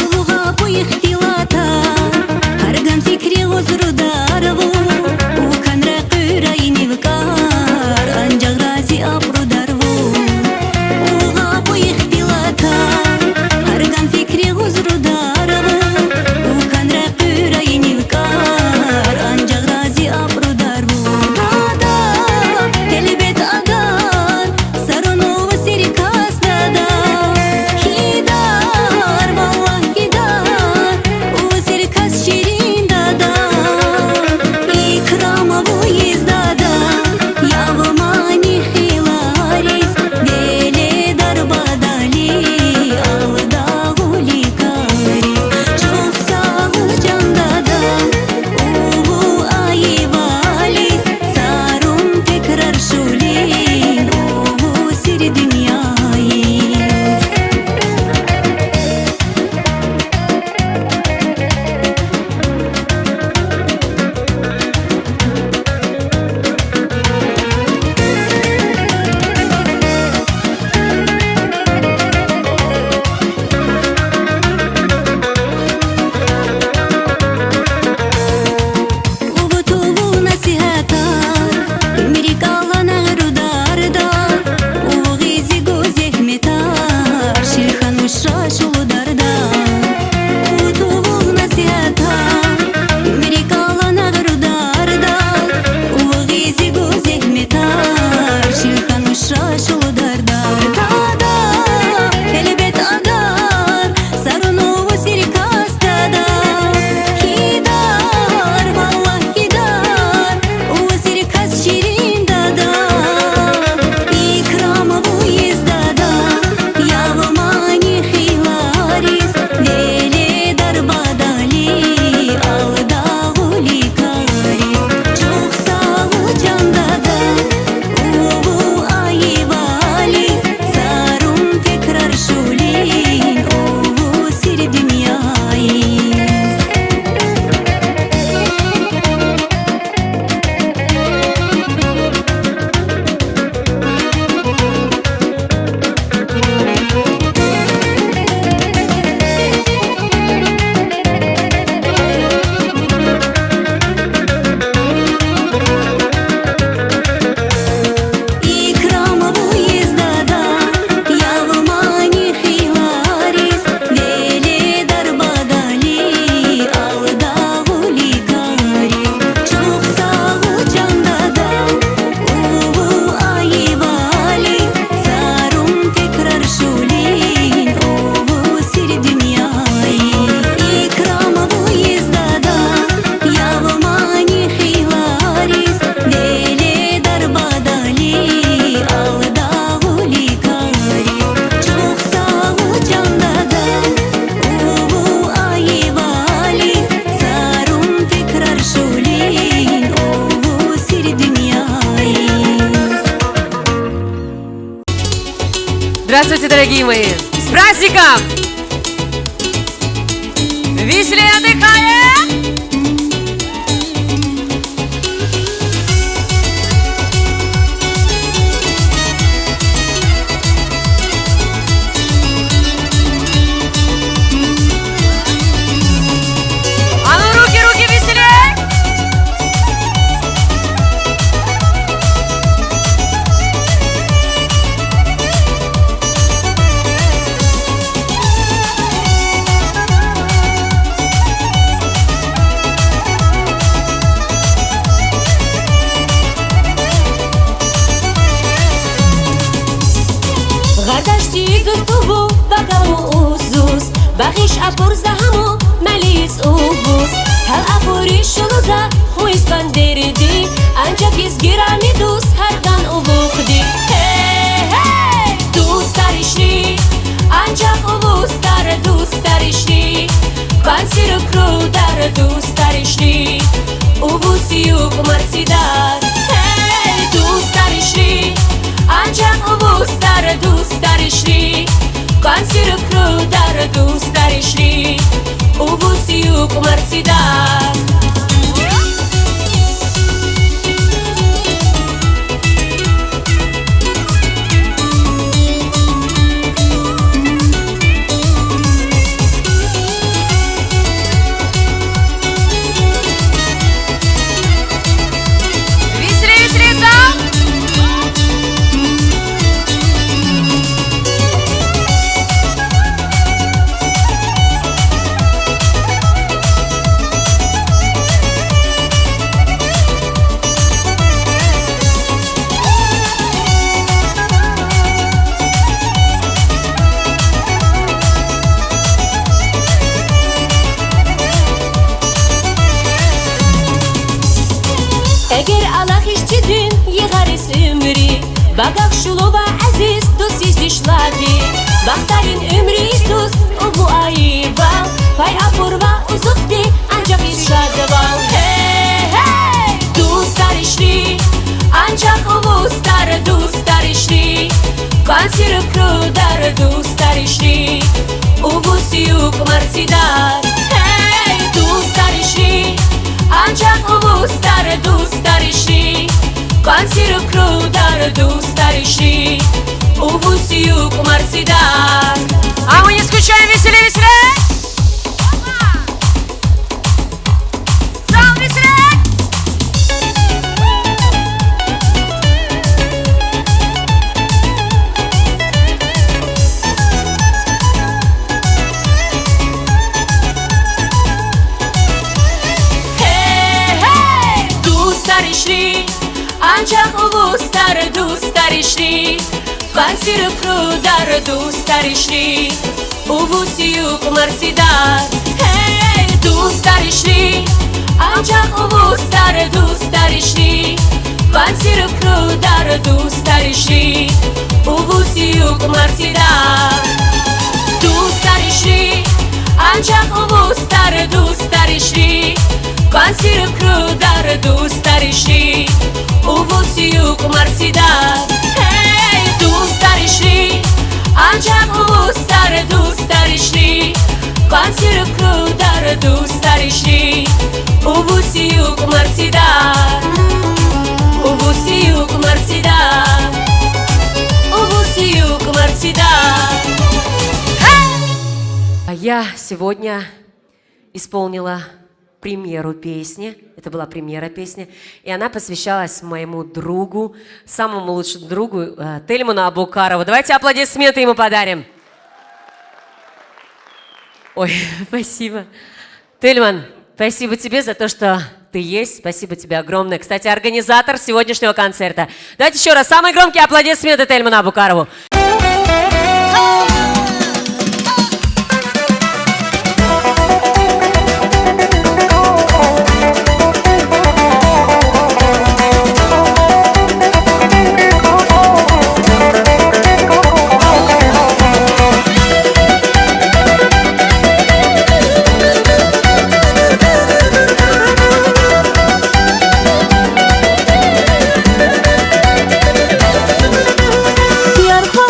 Улуга бу ихтилата Харган фикри озрударву Уканра кырайни вка Здравствуйте, дорогие мои! С праздником! Веселее отдыхаем! А ну руки, руки веселее! Гардашти дустубу бакаму узус Бахиш апурзда хаму малис убус Хал апури шулуза муис бандериди Анча пис гирани дус хардан улухди Hey, дус таришни Анча улус тар дус таришни Пансиру крудар дус таришни Убус юг марсидар Hey, дус таришни Ancak uluslar dostlar işli Kansir krudar dostlar işli Ulus yuk marsidar Eğer Allah işçidin yığarız ömrü Bagak şulova aziz dost izdişladi Baktarin ömrü dost o bu ayıva Pay apurva uzukti ancak işadıval Hey hey dostlar işli Ancak uluslar dostlar işli Kansir krudar dostlar işli Uvus yuk marsidar Hey dostlar işli Ancak uluslar dostlar işli Kansir krudar dostlar işli Uvus yuk marsidar А мы не скучаем, веселее, веселее! Зал веселее! Ancak uluslar dostlar işli Kansir krudar dostlar işli Uvus yuk marsidar Hey dostlar işli Ancak uluslar dostlar işli Kansir krudar dostlar işli Uvus yuk marsidar Dostlar işli Ancak uluslar dostlar işli Kansir krudar dostlar işli Uvus yuk marsidar Hey dostlar işli Ancak uluslar dostlar işli Kansir krudar dostlar işli Uvus yuk marsidar Uvus yuk marsidar Uvus yuk marsidar А я сегодня исполнила премьеру песни. Это была премьера песни. И она посвящалась моему другу, самому лучшему другу Тельману Абукарову. Давайте аплодисменты ему подарим. Ой, спасибо. Тельман, спасибо тебе за то, что ты есть. Спасибо тебе огромное. Кстати, организатор сегодняшнего концерта. Давайте еще раз самые громкие аплодисменты Тельману Абукарову. Yar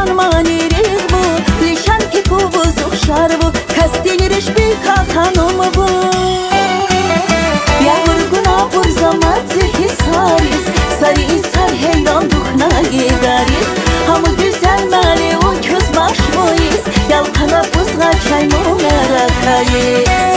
Хан манирих бу Лишан ки повозух шарву Кастинириш бика ханом бу Yağırgına burzamaz hisariz Sarı insan heyran duhna gideriz Hamı güzel mali o köz başmayız Yalkana buzga çay mı merakayız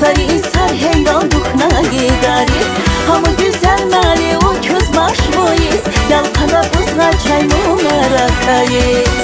Sarı insan heyran duhna gideriz Hamı güzel mali o köz başmayız Yalkana buzga çay mı merakayız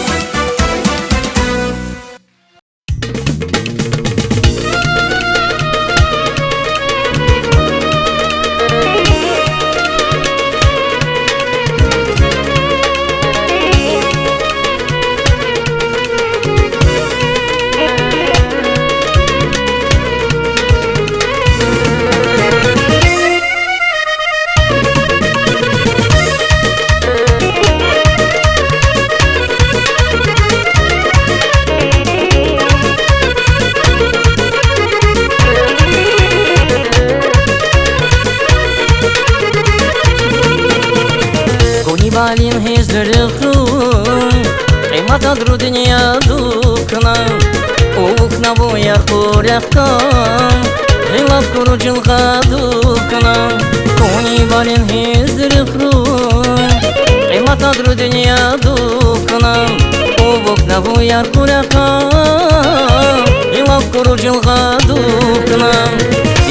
Балин хизрихун Қимат адру дүния дукна Ухна буяр хуряхкан Хилап куру жилға дукна Куни балин хизрихун Қимат адру дүния дукна Ухна буяр хуряхкан Хилап куру жилға дукна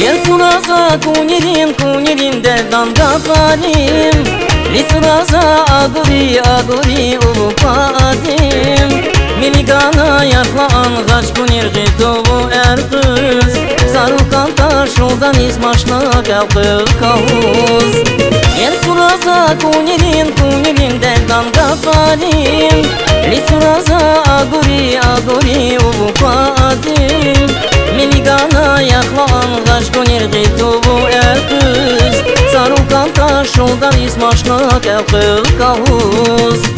Ел сураза кунирин дердан гафарим Лисураза агури улупадим Милигана яклан ғаш күнер ғитову әр қыз Сарукан ташылдан измашна кәлқыл кауыз Ел сураза кунирин дердан гафарим Лисураза агури улупадим Милигана яклан ғаш күнер ғитову әр қыз Сарукан ташылдан измашна кәлқыл кауыз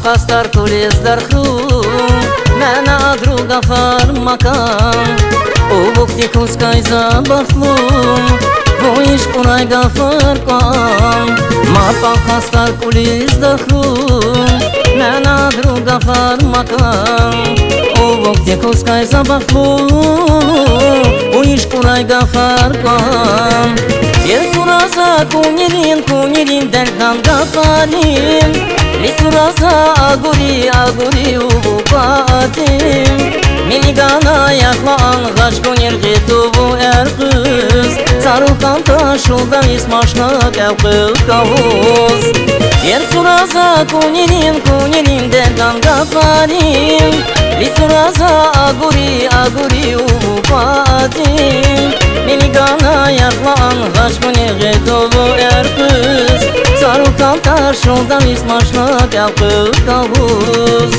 Qastar kulizlar khru Mana druga farmakan O bukti kuskaj zabahlu Vojiš kunaj gafarkan Mapa qastar kulizlar khru Mana druga farmakan O bukti kuskaj zabahlu Vojiš kunaj gafarkan Yer suraza kunirin dergan gafarim Lisuraza aguri ubupatim Miligana yaklan g'ash ko'ner g'itubu er qiz Sarukan tashuldan ismashna kavqil kavuz Yer suraza kunirin dergan gafarim Lisuraza aguri ubupatim Miligana yaklan g'ash ko'ner g'itubu er qiz Sarukan tashuldan ismashna kavqil kavuz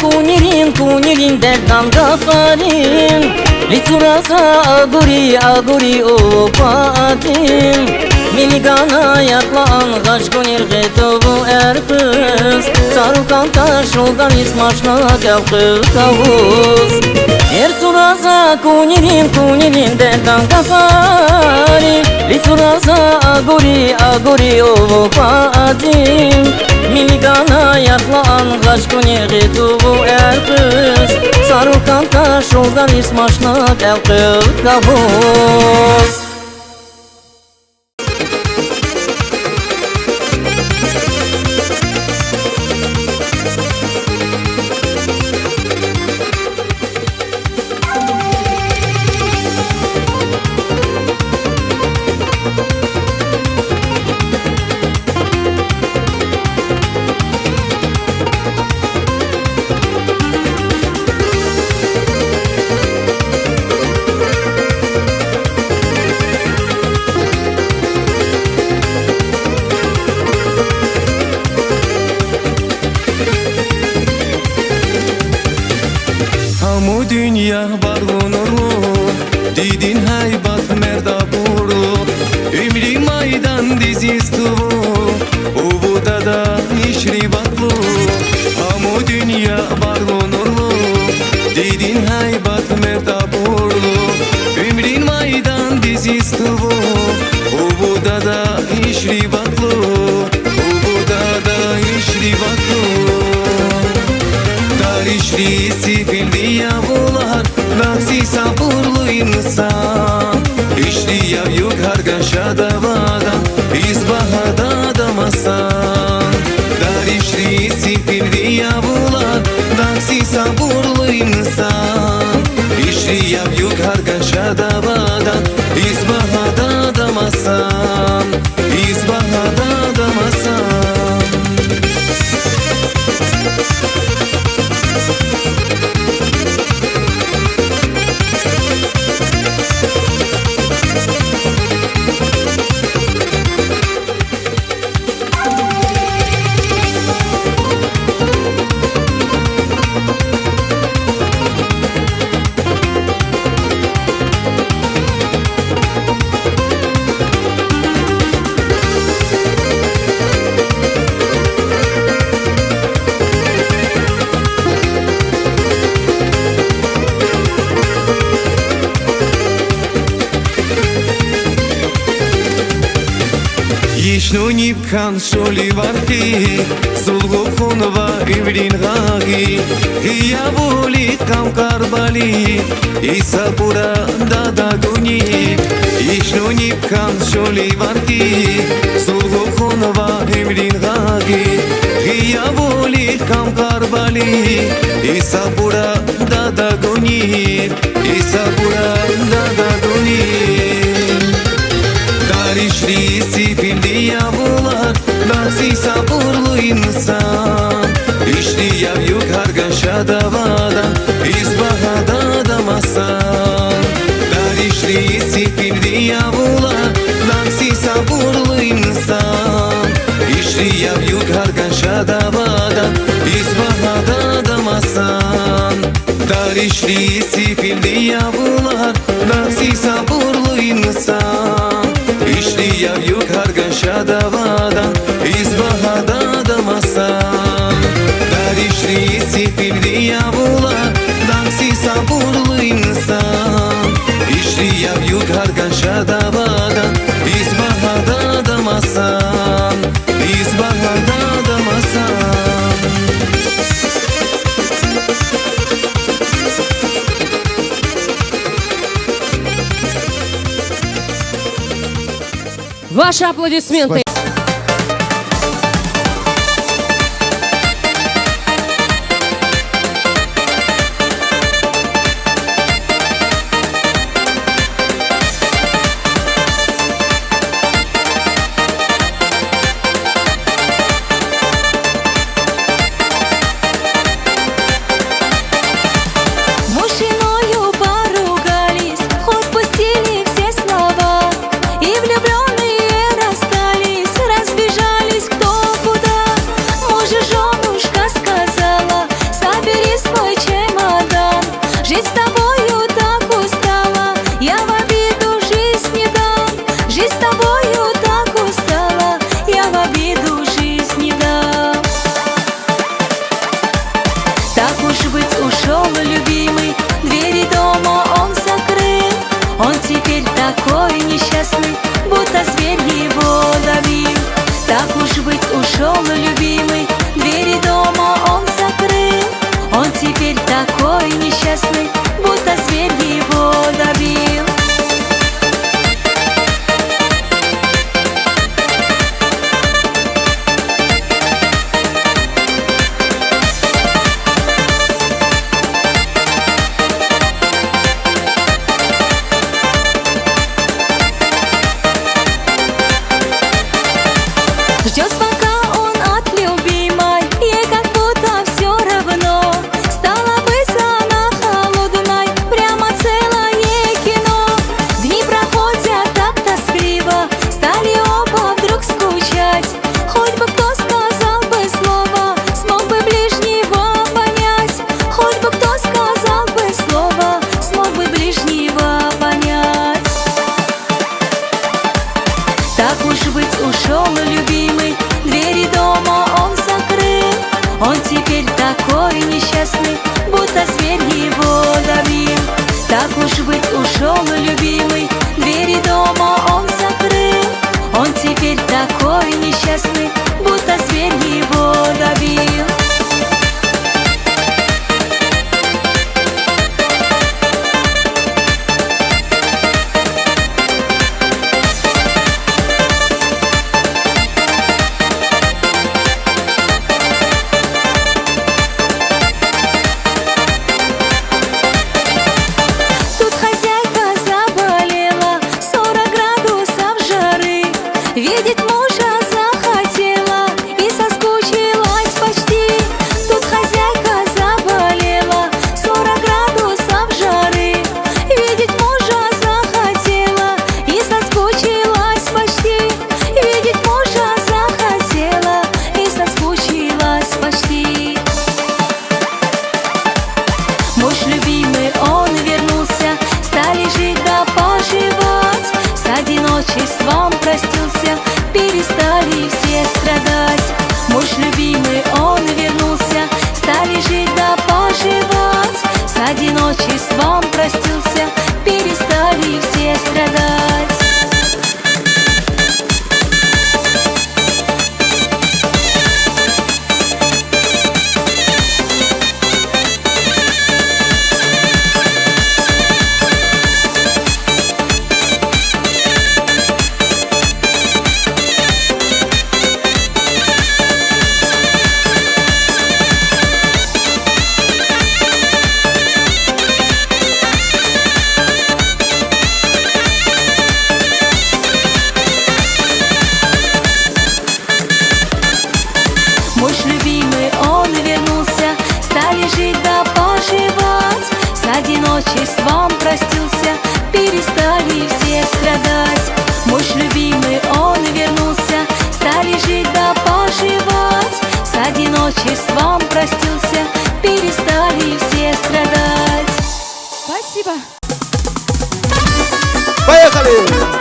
кунирин дердан гафарин Лицураза агури опатин Miligana yaklan kaç günür getovu erkız Sarıkan taş yoldan ismaşla kalkıp kavuz Ersuraza kunirin derdan kafarin Lisuraza aguri ovu patin Miligana yaklan kaç günür getovu erkız Sarıkan taş yoldan ismaşla kalkıp kavuz Hamu dünya barlu nurlu Didin haybat merda burlu Ümri maydan dizistuvu Uvuda da işri batlu Hamu dünya barlu nurlu Didin haybat merda burlu Ümri maydan dizistuvu Uvuda da işri batlu Uvuda da işri batlu Darişli sifildi yavular Naksi sabırlı insan İşli yav yok hargaşa davadan İzbahada damasan Darişli sifildi yavular Naksi sabırlı insan İşli yav yok hargaşa davadan İzbahada damasan İzbahada damasan Yishnu nipkan sholi varti Zulgo khunva ivrin gagi Hiya boli kam karbali Isa pura dada guni Yishnu nipkan sholi varti Zulgo khunva ivrin gagi Hiya boli kam karbali Isa pura dada guni Isa pura dada guni Darişli sifildi yavular Nazi sabırlı insan İşli yav yok hargaşa davadan İzbahada damasan Darişli sifildi yavular Nazi sabırlı insan İşli yav yok hargaşa davadan İzbahada damasan Darişli sifildi yavular Nazi sabırlı insan İşli yav yok hargaşa davadan İzbahada damasan Darişli sifildi yavular Naksi sabırlı insan İşli yav yok hargaşa davadan İzbahada damasan İzbahada damasan Ваши аплодисменты. Мужчиною поругались, хоть пустили все слова, и влюбленные расстались, Ждет, пока он от любимой, ей как будто все равно. Стала быть она холодной, прямо целое кино. Дни проходят так тоскливо, стали оба вдруг скучать. Хоть бы кто сказал бы слово, смог бы ближнего понять. Хоть бы кто сказал бы слово, смог бы ближнего понять. Так уж быть, ушел любимый, двери дома он закрыл. Он теперь такой несчастный, будто зверь его давил. Так уж быть, ушел любимый, двери дома он закрыл. Он теперь такой несчастный, будто зверь его давил. Тут хозяйка заболела, 40 градусов жары. Видеть мужа захотела и соскучилась почти. Тут хозяйка заболела, 40 градусов жары. Видеть мужа захотела и соскучилась почти. Видеть мужа захотела и соскучилась почти. Муж любимый, он вернулся, стали жить да поживать. С одиночеством простился, перестали все страдать. Муж любимый, он вернулся, стали жить да поживать. С одиночеством простился, перестали все страдать. Муж любимый, он вернулся, стали жить да поживать. С одиночеством простился, перестали все страдать. Муж любимый, он вернулся, стали жить да поживать. С одиночеством простился, перестали все страдать. Спасибо. Поехали!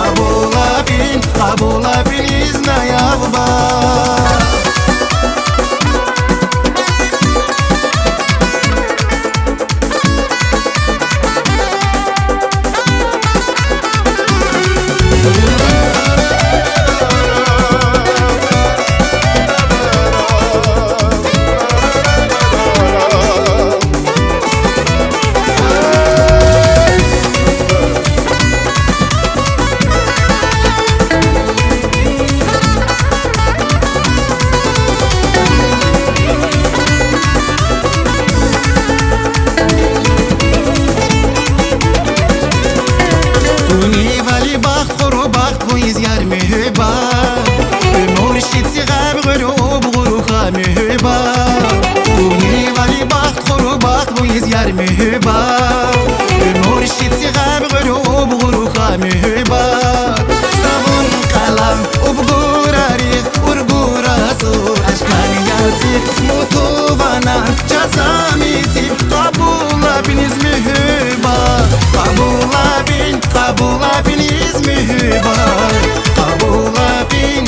Kabul صغار مهبا مرشد صغار غروب غروخا مهبا صابون قلم وبقراريخ ورقورا صور أشكال ياسي مطوبانا جزاميتي قبولا بين مهبا قبولا بين مهبا قبولا بين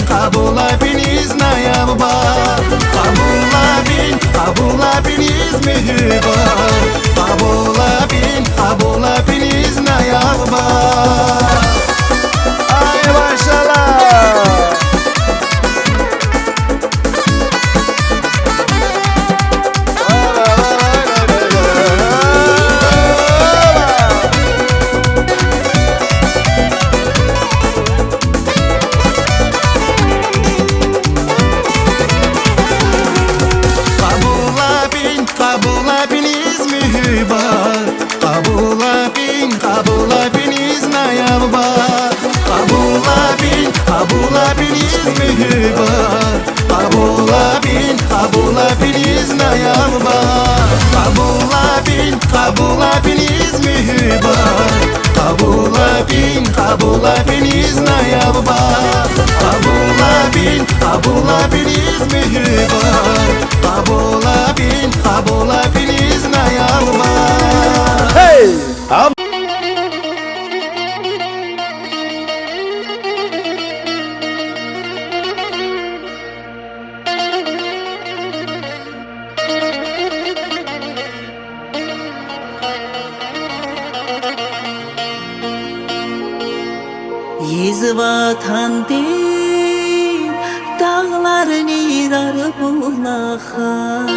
يا بابا قبولا بين مهبا قبولا بين يا بابا ay maşallah. قبولا بين مهبا قبولا بين يا بابا قبولا بين مهبا قبولا بين يا بابا قبولا بين مهبا قبولا بين يا بابا قبولا بين مهبا قبولا بين يا بابا Hey! Am Yizvatandir dağlar nirar bulaha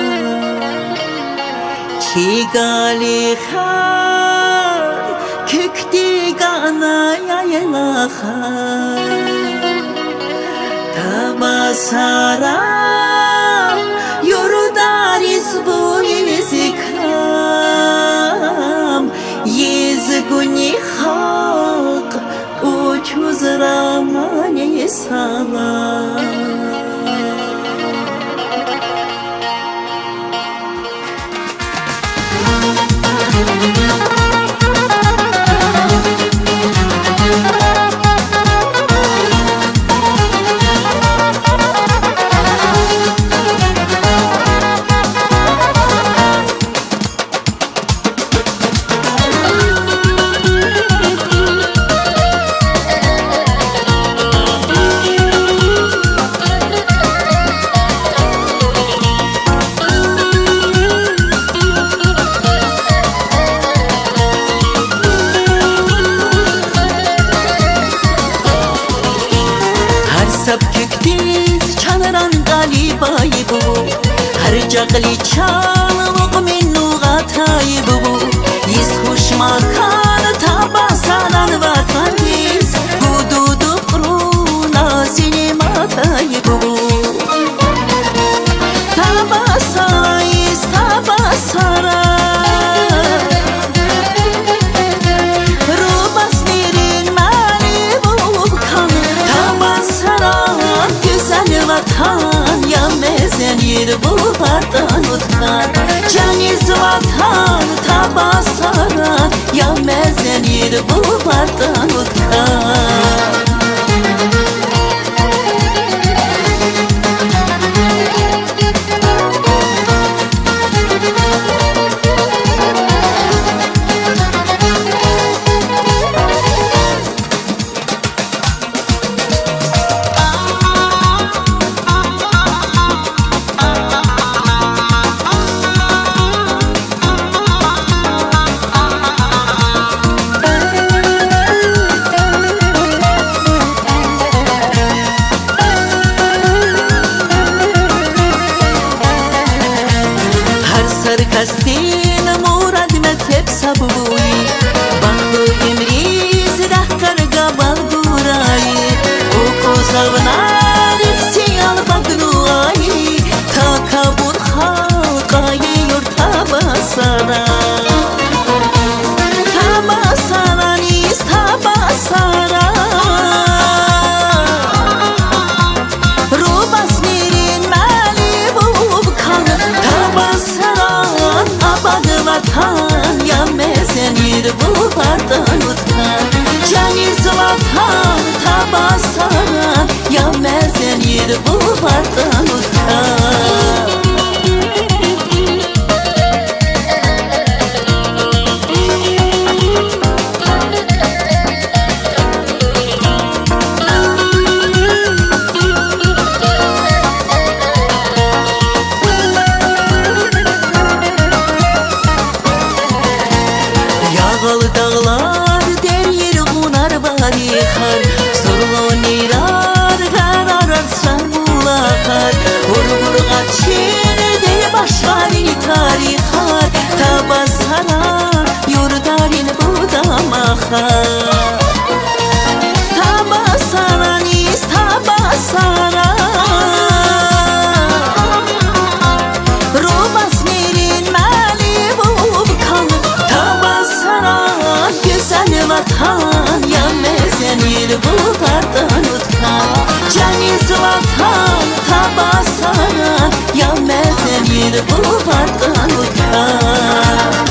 Kigali khar kükti gana yaylaha Tabasara yorudaris bu yizikam Yizguni hak uçuz ramani salam جغلی چالوق منو غتای بو یز خوش مکان تابا سالان وطنیز حدود قرونا سینما تای بو تابا سایز تابا سارا رو بس میرین مالی بو کن تابا سارا güzel vatan ya mezen yer bu vatan utkan Caniz vatan tabasaran ya mezen yer bu vatan utkan خر سرغونی راد قرار سمولاخر Vurgur kaçır diye başların tarihar Tabasara yurdarin budamakar Tabasara nis tabasara Robas nerin mali bubkan Tabasara güzel vatan Yanmezen yer bu kardan utkan Caniz vatan tabasara Yanmezen yer bu kardan utkan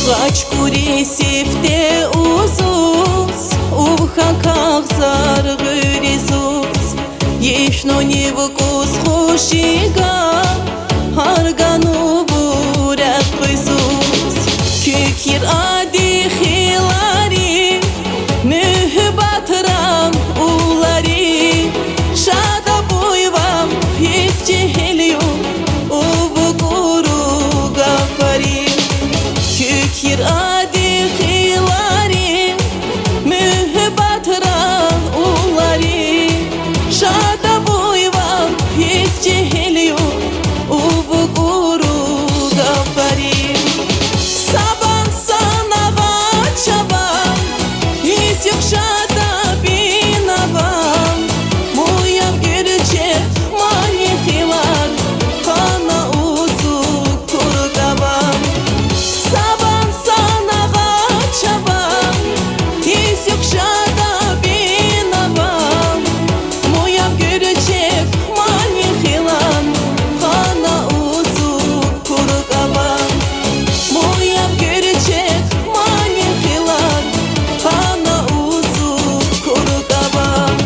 Kaç kuri sifte uzuz Uha kavzar gırizuz Yeshno ne vkus khushiga Harganu burak kızuz Kükir adi khilari Mühbat ram ulari Şada buyvam hiç ceheliyo Uvu guru gafari Kükir adi khilari Mühbat ran ulari Şada buyvam hiç ceheliyo Uvu guru gafari Saban sana vaçavan Hiç yok şada binavan Muyam görece mani khilar Kana uzu kurgavan Saban sana vaçavan Hiç yok şada binavan Muyam görecek mani khilan Kana uzu kurgavan Muyam görecek mani khilan Kana uzu kurgavan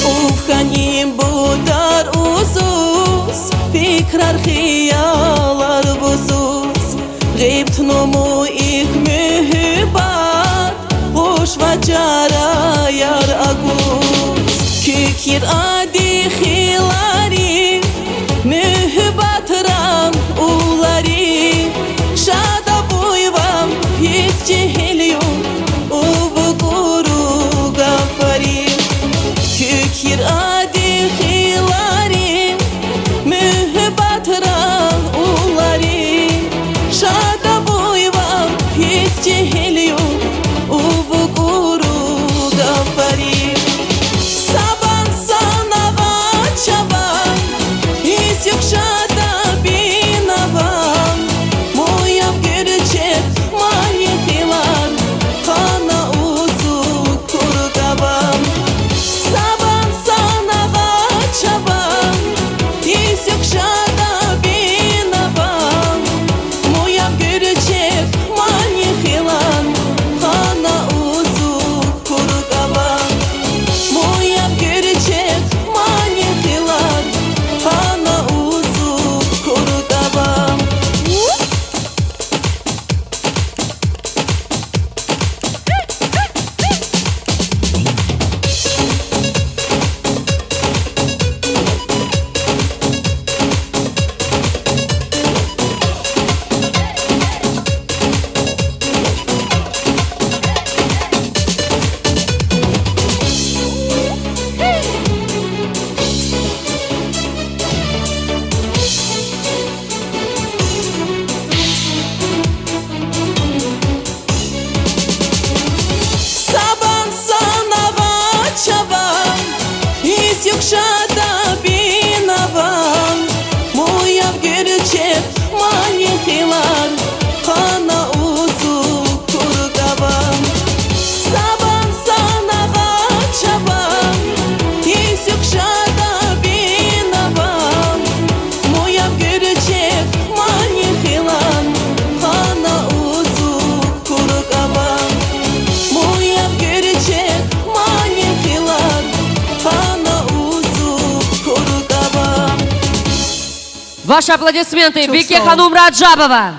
Ufkanim budar uzuz Fikrar hiyalar buzuz Gıybt numu ik mühibbat Hoş vacara yar aguz Kükir adi khilari Mühibbat ram ulari Şada buyvam hiç ceheliyo Uvu guru gafari Kükir adi khilari Mühibbat ran ulari Şada buyvam hiç ceheliyo Uvu guru gafari Saban sana Ваши аплодисменты. Çok Беке sağ ol. Ханум Раджабова.